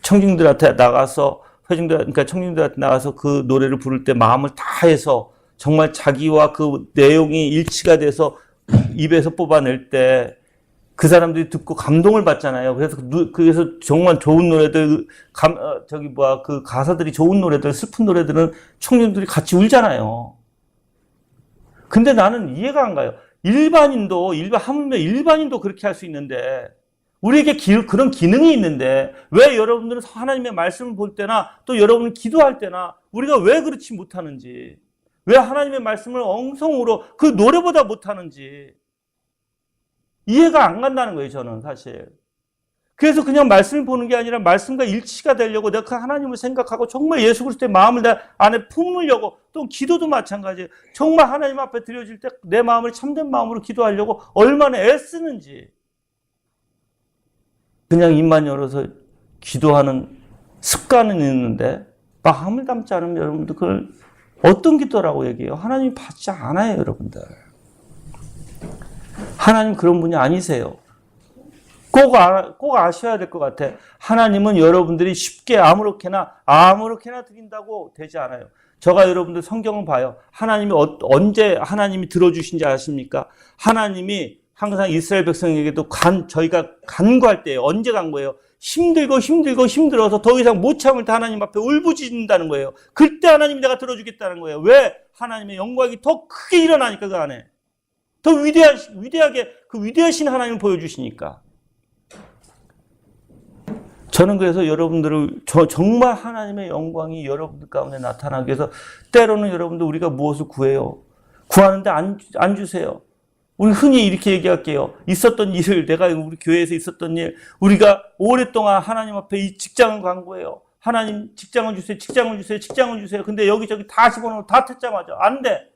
청중들한테 나가서 그러니까 청중들한테 나가서 그 노래를 부를 때 마음을 다해서 정말 자기와 그 내용이 일치가 돼서 입에서 뽑아낼 때 그 사람들이 듣고 감동을 받잖아요. 그래서 정말 좋은 노래들, 그 가사들이 좋은 노래들, 슬픈 노래들은 청년들이 같이 울잖아요. 근데 나는 이해가 안 가요. 하물며 일반인도 그렇게 할 수 있는데, 우리에게 그런 기능이 있는데, 왜 여러분들은 하나님의 말씀을 볼 때나, 또 여러분이 기도할 때나, 우리가 왜 그렇지 못하는지, 왜 하나님의 말씀을 엉성으로 그 노래보다 못하는지, 이해가 안 간다는 거예요, 저는 사실. 그래서 그냥 말씀을 보는 게 아니라 말씀과 일치가 되려고 내가 그 하나님을 생각하고 정말 예수 그리스도의 마음을 내 안에 품으려고, 또 기도도 마찬가지예요. 정말 하나님 앞에 드려질 때 내 마음을 참된 마음으로 기도하려고 얼마나 애쓰는지. 그냥 입만 열어서 기도하는 습관은 있는데 마음을 담지 않으면 여러분들 그걸 어떤 기도라고 얘기해요? 하나님이 받지 않아요, 여러분들. 하나님 그런 분이 아니세요. 꼭 아셔야 될 것 같아. 하나님은 여러분들이 쉽게 아무렇게나 드린다고 되지 않아요. 제가 여러분들 성경을 봐요. 하나님이 언제 하나님이 들어주신지 아십니까? 하나님이 항상 이스라엘 백성에게도 저희가 간구할 때 언제 간 거예요? 힘들어서 더 이상 못 참을 때 하나님 앞에 울부짖는다는 거예요. 그때 하나님이 내가 들어주겠다는 거예요. 왜? 하나님의 영광이 더 크게 일어나니까 그 안에. 더 위대하게 그 위대하신 하나님을 보여주시니까. 저는 그래서 여러분들을 정말 하나님의 영광이 여러분들 가운데 나타나기 위해서 때로는 여러분들 우리가 무엇을 구해요? 구하는데 안 주세요. 우리 흔히 이렇게 얘기할게요. 있었던 일을 내가 우리 교회에서 있었던 일 우리가 오랫동안 하나님 앞에 이 직장을 간구해요. 하나님 직장을 주세요. 근데 여기저기 다 집어넣고 다 찾자마자 안 돼.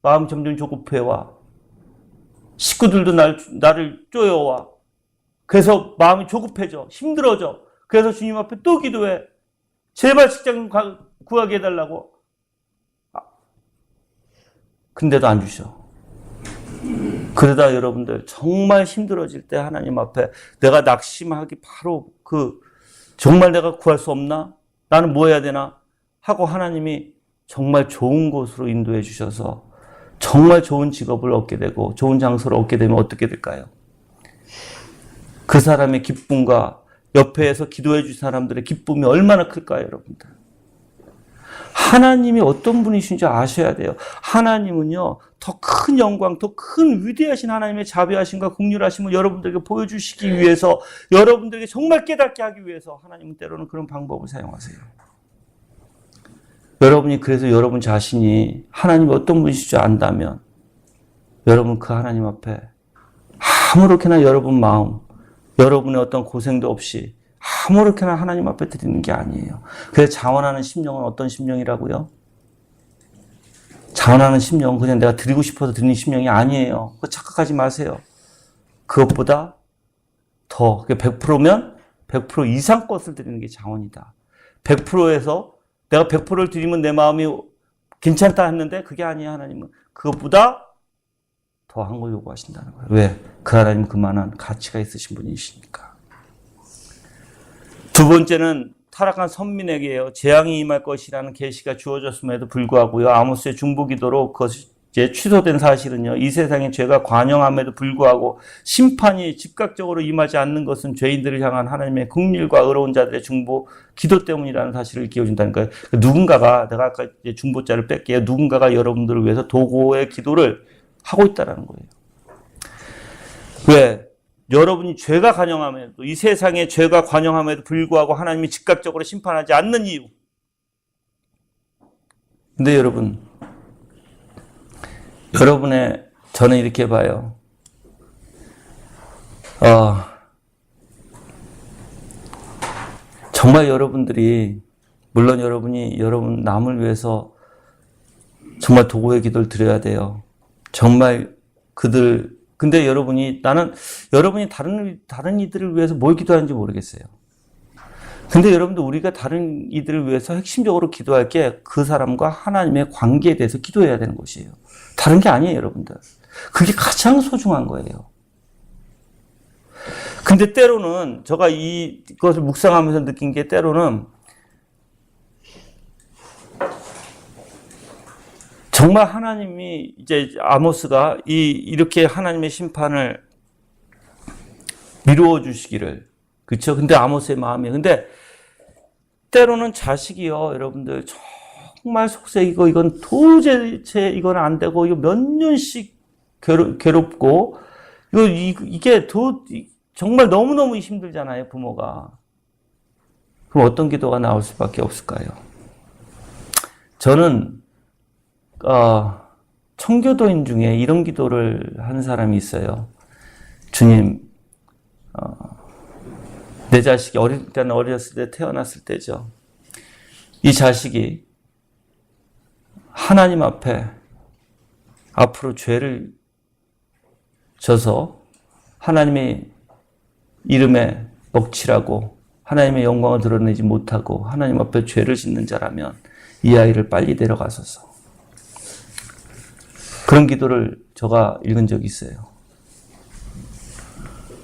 마음 점점 조급해와. 식구들도 나를 쪼여와. 그래서 마음이 조급해져. 힘들어져. 그래서 주님 앞에 또 기도해. 제발 직장 구하게 해달라고. 근데도 안 주셔. 그러다 여러분들 정말 힘들어질 때 하나님 앞에 내가 낙심하기 바로 정말 내가 구할 수 없나? 나는 뭐 해야 되나? 하고 하나님이 정말 좋은 곳으로 인도해 주셔서 정말 좋은 직업을 얻게 되고 좋은 장소를 얻게 되면 어떻게 될까요? 그 사람의 기쁨과 옆에서 기도해 주신 사람들의 기쁨이 얼마나 클까요, 여러분들? 하나님이 어떤 분이신지 아셔야 돼요. 하나님은요, 더 큰 영광, 더 큰 위대하신 하나님의 자비하심과 긍휼하심을 여러분들에게 보여주시기 위해서, 여러분들에게 정말 깨닫게 하기 위해서 하나님은 때로는 그런 방법을 사용하세요. 여러분이 그래서 여러분 자신이 하나님이 어떤 분이실지 안다면 여러분 그 하나님 앞에 아무렇게나 여러분 마음, 여러분의 어떤 고생도 없이 아무렇게나 하나님 앞에 드리는 게 아니에요. 그래서 자원하는 심령은 어떤 심령이라고요? 자원하는 심령은 그냥 내가 드리고 싶어서 드리는 심령이 아니에요. 그거 착각하지 마세요. 그것보다 더 100%면 100% 이상 것을 드리는 게 자원이다. 100%에서 내가 100%를 드리면 내 마음이 괜찮다 했는데 그게 아니에요. 하나님은 그것보다 더한 걸 요구하신다는 거예요. 왜? 그 하나님은 그만한 가치가 있으신 분이시니까. 두 번째는 타락한 선민에게요. 재앙이 임할 것이라는 계시가 주어졌음에도 불구하고요. 아모스의 중보기도로 그것이 이제 취소된 사실은요. 이 세상의 죄가 관영함에도 불구하고 심판이 즉각적으로 임하지 않는 것은 죄인들을 향한 하나님의 긍휼과 의로운 자들의 중보 기도 때문이라는 사실을 일깨워준다는 거예요. 누군가가 내가 아까 이제 중보자를 뺄게요. 누군가가 여러분들을 위해서 도구의 기도를 하고 있다는 거예요. 왜? 여러분이 죄가 관영함에도 이 세상의 죄가 관영함에도 불구하고 하나님이 즉각적으로 심판하지 않는 이유. 근데 저는 이렇게 봐요. 정말 여러분들이 물론 여러분 남을 위해서 정말 도구의 기도를 드려야 돼요. 정말 근데 여러분이 다른 이들을 위해서 뭘 기도하는지 모르겠어요. 근데 여러분들 우리가 다른 이들을 위해서 핵심적으로 기도할 게 그 사람과 하나님의 관계에 대해서 기도해야 되는 것이에요. 다른 게 아니에요, 여러분들. 그게 가장 소중한 거예요. 근데 때로는 제가 이것을 묵상하면서 느낀 게 때로는 정말 하나님이 이제 아모스가 이렇게 하나님의 심판을 미루어 주시기를. 그렇죠? 근데 아모스의 마음이에요. 근데 때로는 자식이요, 여러분들 정말 속색이고 이건 도저히 이건 안 되고 이거 몇 년씩 괴롭고 이게 정말 너무너무 힘들잖아요, 부모가. 그럼 어떤 기도가 나올 수밖에 없을까요? 저는 청교도인 중에 이런 기도를 한 사람이 있어요. 주님, 내 자식이 어렸을 때 태어났을 때죠. 이 자식이 하나님 앞에 앞으로 죄를 져서 하나님의 이름에 먹칠하고 하나님의 영광을 드러내지 못하고 하나님 앞에 죄를 짓는 자라면 이 아이를 빨리 데려가소서. 그런 기도를 제가 읽은 적이 있어요.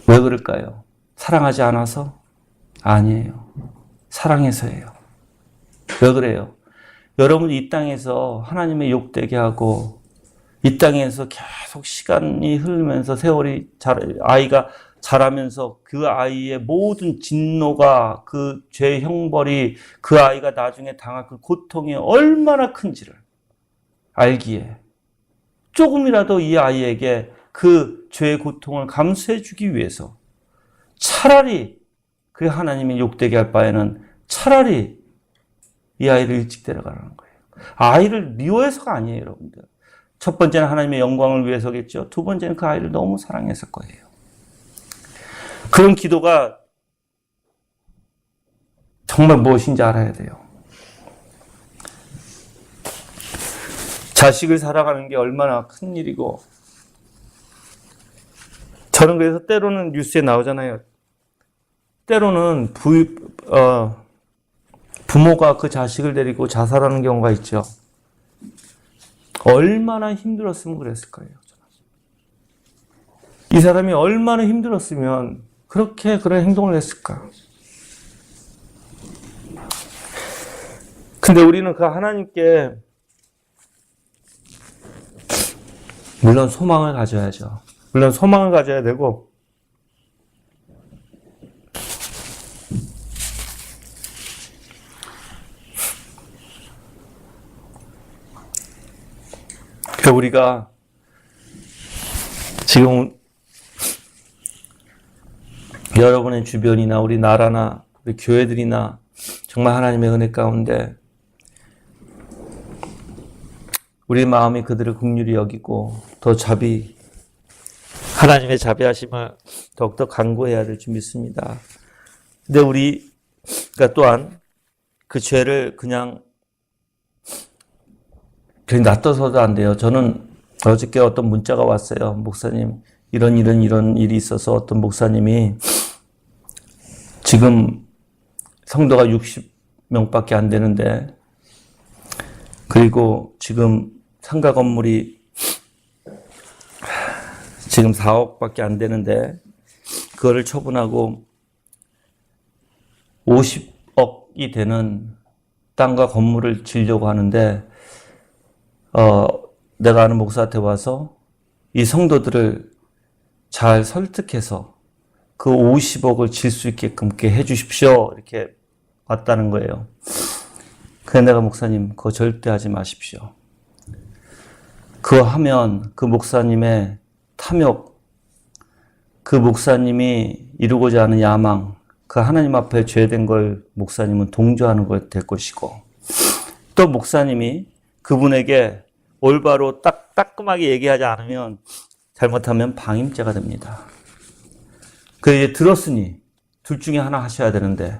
왜 그럴까요? 사랑하지 않아서? 아니에요. 사랑해서예요. 왜 그래요? 여러분 이 땅에서 하나님의 욕되게 하고 이 땅에서 계속 시간이 흐르면서 아이가 자라면서 그 아이의 모든 진노가 그 죄의 형벌이 그 아이가 나중에 당할 그 고통이 얼마나 큰지를 알기에 조금이라도 이 아이에게 그 죄의 고통을 감수해 주기 위해서 차라리 그 하나님이 욕되게 할 바에는 차라리 이 아이를 일찍 데려가라는 거예요. 아이를 미워해서가 아니에요, 여러분들. 첫 번째는 하나님의 영광을 위해서겠죠. 두 번째는 그 아이를 너무 사랑해서 거예요. 그런 기도가 정말 무엇인지 알아야 돼요. 자식을 사랑하는 게 얼마나 큰 일이고, 저는 그래서 때로는 뉴스에 나오잖아요. 때로는 부모가 그 자식을 데리고 자살하는 경우가 있죠. 얼마나 힘들었으면 그랬을까요? 이 사람이 얼마나 힘들었으면 그렇게 그런 행동을 했을까? 근데 우리는 그 하나님께 물론 소망을 가져야죠. 물론 소망을 가져야 되고 우리가 지금 여러분의 주변이나 우리 나라나 우리 교회들이나 정말 하나님의 은혜 가운데 우리 마음이 그들을 긍휼히 여기고 더 하나님의 자비하심을 더욱더 간구해야 될 줄 믿습니다. 근데 우리가 또한 그 죄를 그냥 놔둬서도 안 돼요. 저는 어저께 어떤 문자가 왔어요. 목사님, 이런 일이 있어서 어떤 목사님이 지금 성도가 60명밖에 안 되는데, 그리고 지금 상가 건물이 지금 4억밖에 안 되는데, 그거를 처분하고 50억이 되는 땅과 건물을 지으려고 하는데, 내가 아는 목사한테 와서 이 성도들을 잘 설득해서 그 50억을 질 수 있게끔 해 주십시오. 이렇게 왔다는 거예요. 그래 내가 목사님 그거 절대 하지 마십시오. 그거 하면 그 목사님의 탐욕, 그 목사님이 이루고자 하는 야망, 그 하나님 앞에 죄된 걸 목사님은 동조하는 것 될 것이고, 또 목사님이 그분에게 올바로 따끔하게 얘기하지 않으면 잘못하면 방임죄가 됩니다. 이제 들었으니 둘 중에 하나 하셔야 되는데,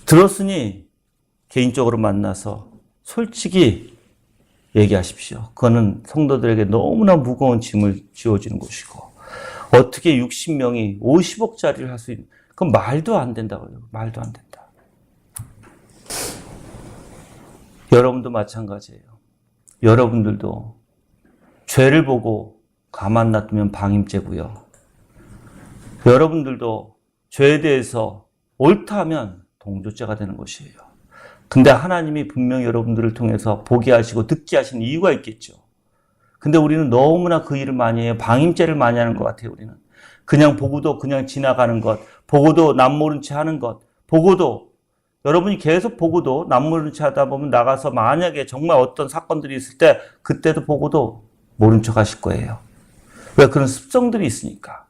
들었으니 개인적으로 만나서 솔직히 얘기하십시오. 그거는 성도들에게 너무나 무거운 짐을 지워주는 것이고, 어떻게 60명이 50억짜리를 할 수 있는, 그건 말도 안 된다고요. 말도 안 된다. 여러분도 마찬가지예요. 여러분들도 죄를 보고 가만 놔두면 방임죄고요. 여러분들도 죄에 대해서 옳다 하면 동조죄가 되는 것이에요. 근데 하나님이 분명히 여러분들을 통해서 보게 하시고 듣게 하신 이유가 있겠죠. 근데 우리는 너무나 그 일을 많이 해요. 방임죄를 많이 하는 것 같아요, 우리는. 그냥 보고도 그냥 지나가는 것, 보고도 남모른 채 하는 것, 보고도 여러분이 계속 보고도 남모른 채 하다 보면 나가서 만약에 정말 어떤 사건들이 있을 때 그때도 보고도 모른 척 하실 거예요. 왜? 그런 습성들이 있으니까.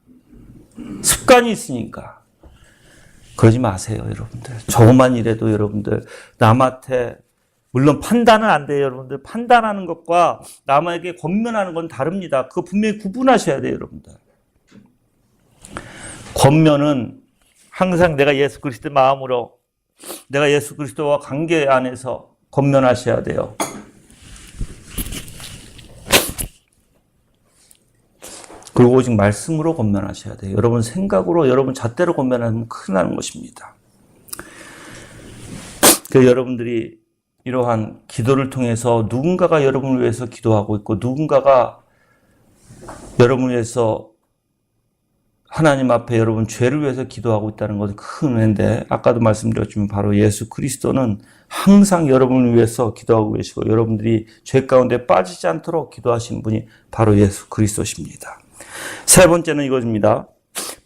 습관이 있으니까. 그러지 마세요, 여러분들. 조그만 일에도 여러분들 남한테 물론 판단은 안 돼요, 여러분들. 판단하는 것과 남에게 권면하는 건 다릅니다. 그거 분명히 구분하셔야 돼요, 여러분들. 권면은 항상 내가 예수 그리스도의 마음으로 내가 예수 그리스도와 관계 안에서 권면하셔야 돼요. 그리고 오직 말씀으로 권면하셔야 돼요. 여러분 생각으로, 여러분 잣대로 권면하면 큰일 나는 것입니다. 그래서 여러분들이 이러한 기도를 통해서 누군가가 여러분을 위해서 기도하고 있고 누군가가 여러분을 위해서 하나님 앞에 여러분 죄를 위해서 기도하고 있다는 것은 큰 은혜인데 아까도 말씀드렸지만 바로 예수 그리스도는 항상 여러분을 위해서 기도하고 계시고 여러분들이 죄 가운데 빠지지 않도록 기도하시는 분이 바로 예수 그리스도십니다. 세 번째는 이것입니다.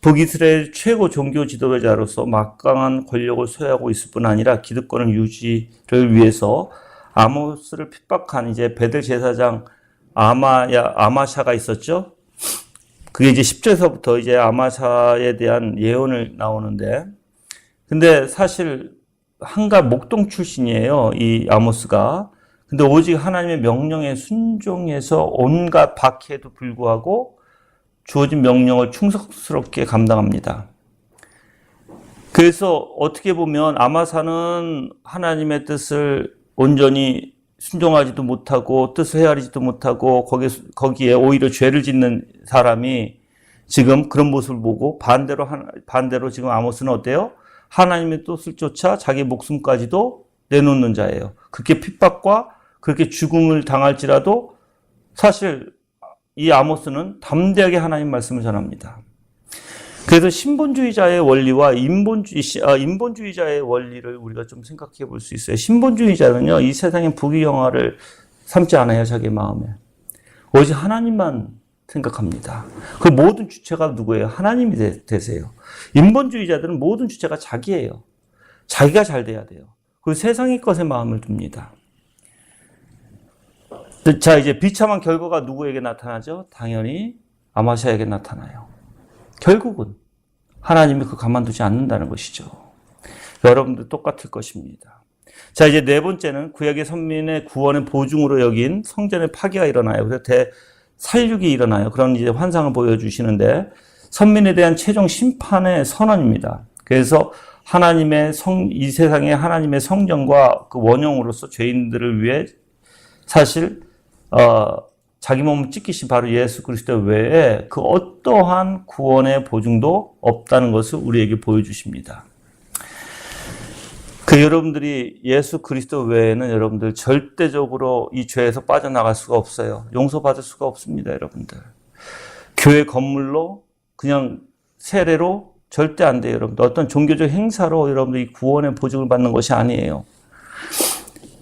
북이스라엘 최고 종교 지도자로서 막강한 권력을 소유하고 있을 뿐 아니라 기득권을 유지를 위해서 아모스를 핍박한 이제 베델 제사장 아마샤가 있었죠. 그게 이제 10절에서부터 이제 아마샤에 대한 예언을 나오는데, 근데 사실 한가 목동 출신이에요, 이 아모스가. 근데 오직 하나님의 명령에 순종해서 온갖 박해에도 불구하고 주어진 명령을 충성스럽게 감당합니다. 그래서 어떻게 보면 아마사는 하나님의 뜻을 온전히 순종하지도 못하고 뜻을 헤아리지도 못하고 거기에 오히려 죄를 짓는 사람이 지금 그런 모습을 보고 반대로 지금 아모스는 어때요? 하나님의 뜻을 쫓아 자기 목숨까지도 내놓는 자예요. 그렇게 핍박과 그렇게 죽음을 당할지라도 사실 이 아모스는 담대하게 하나님 말씀을 전합니다. 그래서 신본주의자의 원리와 인본주의자의 원리를 우리가 좀 생각해 볼 수 있어요. 신본주의자는요, 이 세상의 부귀영화를 삼지 않아요, 자기 마음에. 오직 하나님만 생각합니다. 그 모든 주체가 누구예요? 하나님이 되세요. 인본주의자들은 모든 주체가 자기예요. 자기가 잘 돼야 돼요. 그 세상의 것에 마음을 둡니다. 자, 이제 비참한 결과가 누구에게 나타나죠? 당연히 아마샤에게 나타나요. 결국은 하나님이 그 가만두지 않는다는 것이죠. 여러분도 똑같을 것입니다. 자, 이제 네 번째는 구약의 선민의 구원의 보증으로 여긴 성전의 파괴가 일어나요. 그래서 대살육이 일어나요. 그런 이제 환상을 보여주시는데 선민에 대한 최종 심판의 선언입니다. 그래서 이 세상의 하나님의 성전과 그 원형으로서 죄인들을 위해 사실 자기 몸을 찢기신 바로 예수 그리스도 외에 그 어떠한 구원의 보증도 없다는 것을 우리에게 보여주십니다. 그 여러분들이 예수 그리스도 외에는 여러분들 절대적으로 이 죄에서 빠져나갈 수가 없어요. 용서받을 수가 없습니다, 여러분들. 교회 건물로 그냥 세례로 절대 안 돼요, 여러분들. 어떤 종교적 행사로 여러분들이 구원의 보증을 받는 것이 아니에요.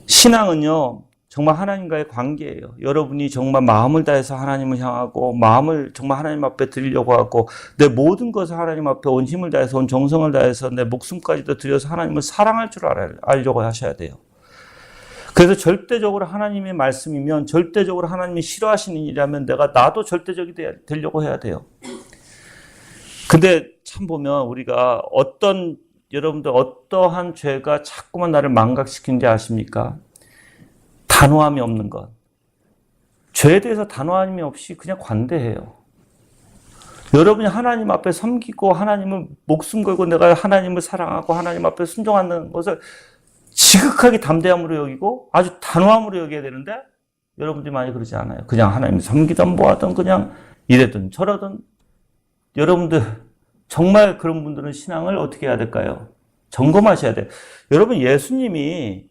신앙은요, 정말 하나님과의 관계예요. 여러분이 정말 마음을 다해서 하나님을 향하고 마음을 정말 하나님 앞에 드리려고 하고 내 모든 것을 하나님 앞에 온 힘을 다해서 온 정성을 다해서 내 목숨까지도 들여서 하나님을 사랑할 줄 알려고 하셔야 돼요. 그래서 절대적으로 하나님의 말씀이면 절대적으로 하나님이 싫어하시는 일이라면 나도 절대적이 되려고 해야 돼요. 근데 참 보면 우리가 여러분들 어떠한 죄가 자꾸만 나를 망각시키는지 아십니까? 단호함이 없는 것. 죄에 대해서 단호함이 없이 그냥 관대해요. 여러분이 하나님 앞에 섬기고 하나님을 목숨 걸고 내가 하나님을 사랑하고 하나님 앞에 순종하는 것을 지극하게 담대함으로 여기고 아주 단호함으로 여겨야 되는데 여러분들이 많이 그러지 않아요. 그냥 하나님을 섬기든 뭐하든 그냥 이래든 저러든. 여러분들 정말 그런 분들은 신앙을 어떻게 해야 될까요? 점검하셔야 돼요. 여러분 예수님이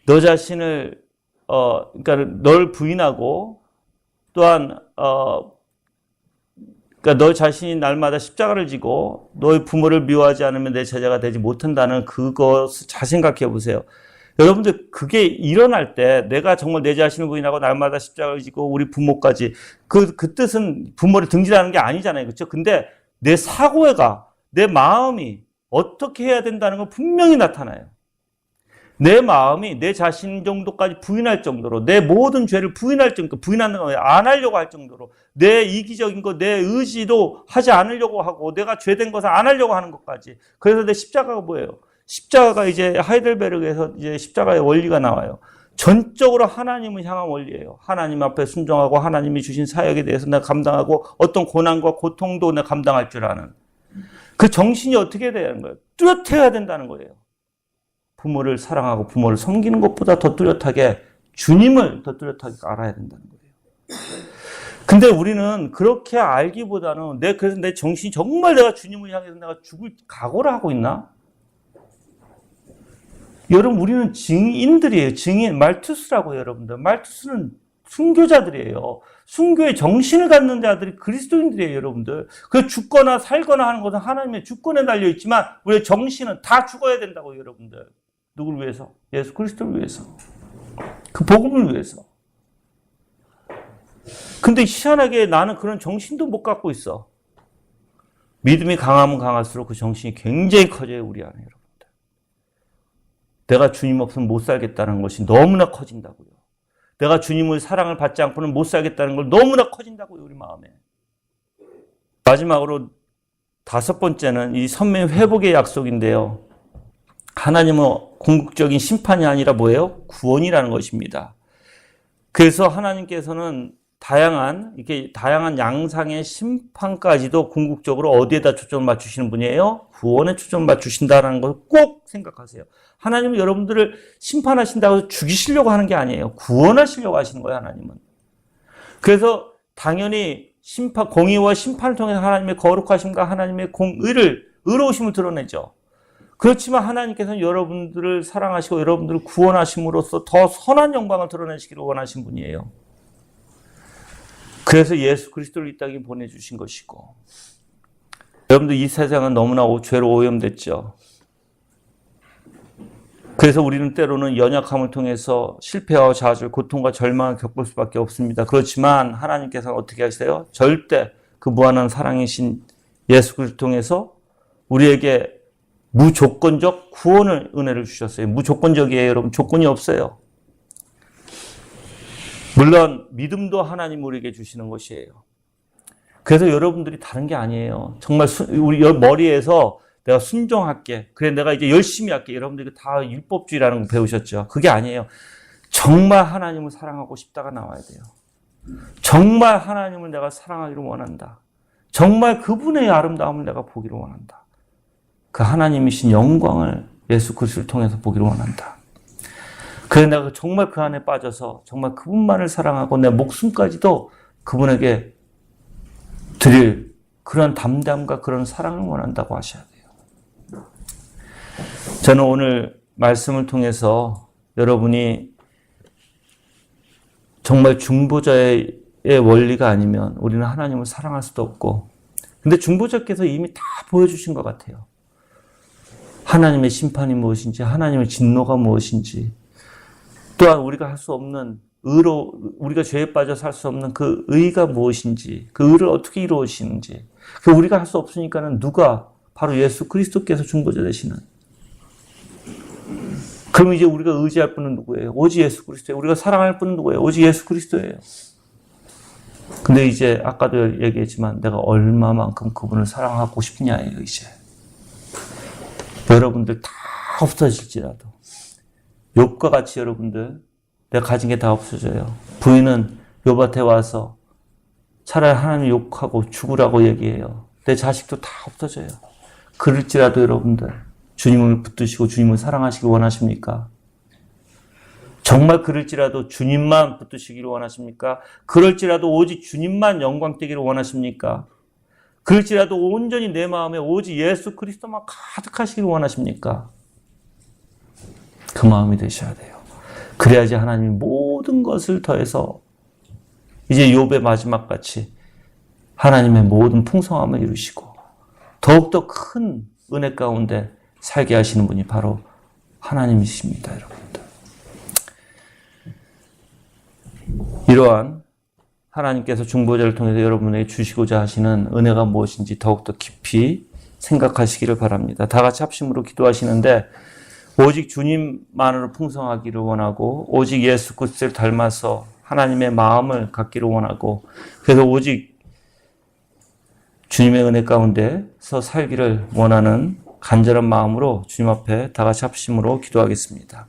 너 자신을 그러니까 널 부인하고 또한 그러니까 너 자신이 날마다 십자가를 지고 너의 부모를 미워하지 않으면 내 제자가 되지 못한다는 그것을 잘 생각해 보세요. 여러분들 그게 일어날 때 내가 정말 내 자신을 부인하고 날마다 십자가를 지고 우리 부모까지 그 뜻은 부모를 등지라는 게 아니잖아요. 그렇죠? 근데 내 사고가 내 마음이 어떻게 해야 된다는 건 분명히 나타나요. 내 마음이 내 자신 정도까지 부인할 정도로 내 모든 죄를 부인할 정도, 부인하는 거 안 하려고 할 정도로 내 이기적인 거, 내 의지도 하지 않으려고 하고 내가 죄된 것을 안 하려고 하는 것까지. 그래서 내 십자가가 뭐예요? 십자가가 이제 하이델베르크에서 이제 십자가의 원리가 나와요. 전적으로 하나님을 향한 원리예요. 하나님 앞에 순종하고 하나님이 주신 사역에 대해서 내가 감당하고 어떤 고난과 고통도 내가 감당할 줄 아는 그 정신이 어떻게 해야 되는 거예요? 뚜렷해야 된다는 거예요. 부모를 사랑하고 부모를 섬기는 것보다 더 뚜렷하게 주님을 더 뚜렷하게 알아야 된다는 거예요. 근데 우리는 그렇게 알기보다는 그래서 내 정신이 정말 내가 주님을 향해서 내가 죽을 각오를 하고 있나? 여러분, 우리는 증인들이에요. 증인, 말투스라고요, 여러분들. 말투스는 순교자들이에요. 순교의 정신을 갖는 자들이 그리스도인들이에요, 여러분들. 그 죽거나 살거나 하는 것은 하나님의 주권에 달려있지만 우리의 정신은 다 죽어야 된다고요, 여러분들. 누구를 위해서? 예수 그리스도를 위해서. 그 복음을 위해서. 근데 희한하게 나는 그런 정신도 못 갖고 있어. 믿음이 강하면 강할수록 그 정신이 굉장히 커져요, 우리 안에, 여러분들. 내가 주님 없으면 못 살겠다는 것이 너무나 커진다고요. 내가 주님의 사랑을 받지 않고는 못 살겠다는 걸 너무나 커진다고요, 우리 마음에. 마지막으로 5번째는 이 선민 회복의 약속인데요. 하나님은 궁극적인 심판이 아니라 뭐예요? 구원이라는 것입니다. 그래서 하나님께서는 다양한 양상의 심판까지도 궁극적으로 어디에다 초점을 맞추시는 분이에요? 구원에 초점을 맞추신다는 걸 꼭 생각하세요. 하나님은 여러분들을 심판하신다고 해서 죽이시려고 하는 게 아니에요. 구원하시려고 하시는 거예요, 하나님은. 그래서 당연히 공의와 심판을 통해서 하나님의 거룩하심과 하나님의 의로우심을 드러내죠. 그렇지만 하나님께서는 여러분들을 사랑하시고 여러분들을 구원하심으로써 더 선한 영광을 드러내시기를 원하신 분이에요. 그래서 예수 그리스도를 이 땅에 보내주신 것이고, 여러분들 이 세상은 너무나 죄로 오염됐죠. 그래서 우리는 때로는 연약함을 통해서 실패와 좌절, 고통과 절망을 겪을 수밖에 없습니다. 그렇지만 하나님께서는 어떻게 하세요? 절대 그 무한한 사랑이신 예수 그리스도를 통해서 우리에게 무조건적 구원을 은혜를 주셨어요. 무조건적이에요, 여러분. 조건이 없어요. 물론 믿음도 하나님 우리에게 주시는 것이에요. 그래서 여러분들이 다른 게 아니에요. 정말 우리 머리에서 내가 순종할게. 그래, 내가 이제 열심히 할게. 여러분들이 다 율법주의라는 거 배우셨죠? 그게 아니에요. 정말 하나님을 사랑하고 싶다가 나와야 돼요. 정말 하나님을 내가 사랑하기를 원한다. 정말 그분의 아름다움을 내가 보기를 원한다. 그 하나님이신 영광을 예수 그리스도를 통해서 보기를 원한다. 그래서 내가 정말 그 안에 빠져서 정말 그분만을 사랑하고 내 목숨까지도 그분에게 드릴 그런 담담과 그런 사랑을 원한다고 하셔야 돼요. 저는 오늘 말씀을 통해서 여러분이 정말 중보자의 원리가 아니면 우리는 하나님을 사랑할 수도 없고, 근데 중보자께서 이미 다 보여주신 것 같아요. 하나님의 심판이 무엇인지, 하나님의 진노가 무엇인지, 또한 우리가 할 수 없는 우리가 죄에 빠져 살 수 없는 그 의가 무엇인지, 그 의를 어떻게 이루어지는지, 그 우리가 할 수 없으니까는 누가? 바로 예수 그리스도께서 중보자 되시는. 그럼 이제 우리가 의지할 분은 누구예요? 오직 예수 그리스도예요. 우리가 사랑할 분은 누구예요? 오직 예수 그리스도예요. 근데 이제 아까도 얘기했지만 내가 얼마만큼 그분을 사랑하고 싶냐예요, 이제. 여러분들 다 없어질지라도. 욥과 같이 여러분들, 내가 가진 게 다 없어져요. 부인은 욥한테 와서 차라리 하나님 욕하고 죽으라고 얘기해요. 내 자식도 다 없어져요. 그럴지라도 여러분들, 주님을 붙드시고 주님을 사랑하시기 원하십니까? 정말 그럴지라도 주님만 붙드시기를 원하십니까? 그럴지라도 오직 주님만 영광되기를 원하십니까? 그럴지라도 온전히 내 마음에 오직 예수 그리스도만 가득하시기를 원하십니까? 그 마음이 되셔야 돼요. 그래야지 하나님이 모든 것을 더해서 이제 욥의 마지막 같이 하나님의 모든 풍성함을 이루시고 더욱더 큰 은혜 가운데 살게 하시는 분이 바로 하나님이십니다, 여러분들. 이러한 하나님께서 중보자를 통해서 여러분에게 주시고자 하시는 은혜가 무엇인지 더욱더 깊이 생각하시기를 바랍니다. 다 같이 합심으로 기도하시는데 오직 주님만으로 풍성하기를 원하고 오직 예수 그리스도를 닮아서 하나님의 마음을 갖기를 원하고 그래서 오직 주님의 은혜 가운데서 살기를 원하는 간절한 마음으로 주님 앞에 다 같이 합심으로 기도하겠습니다.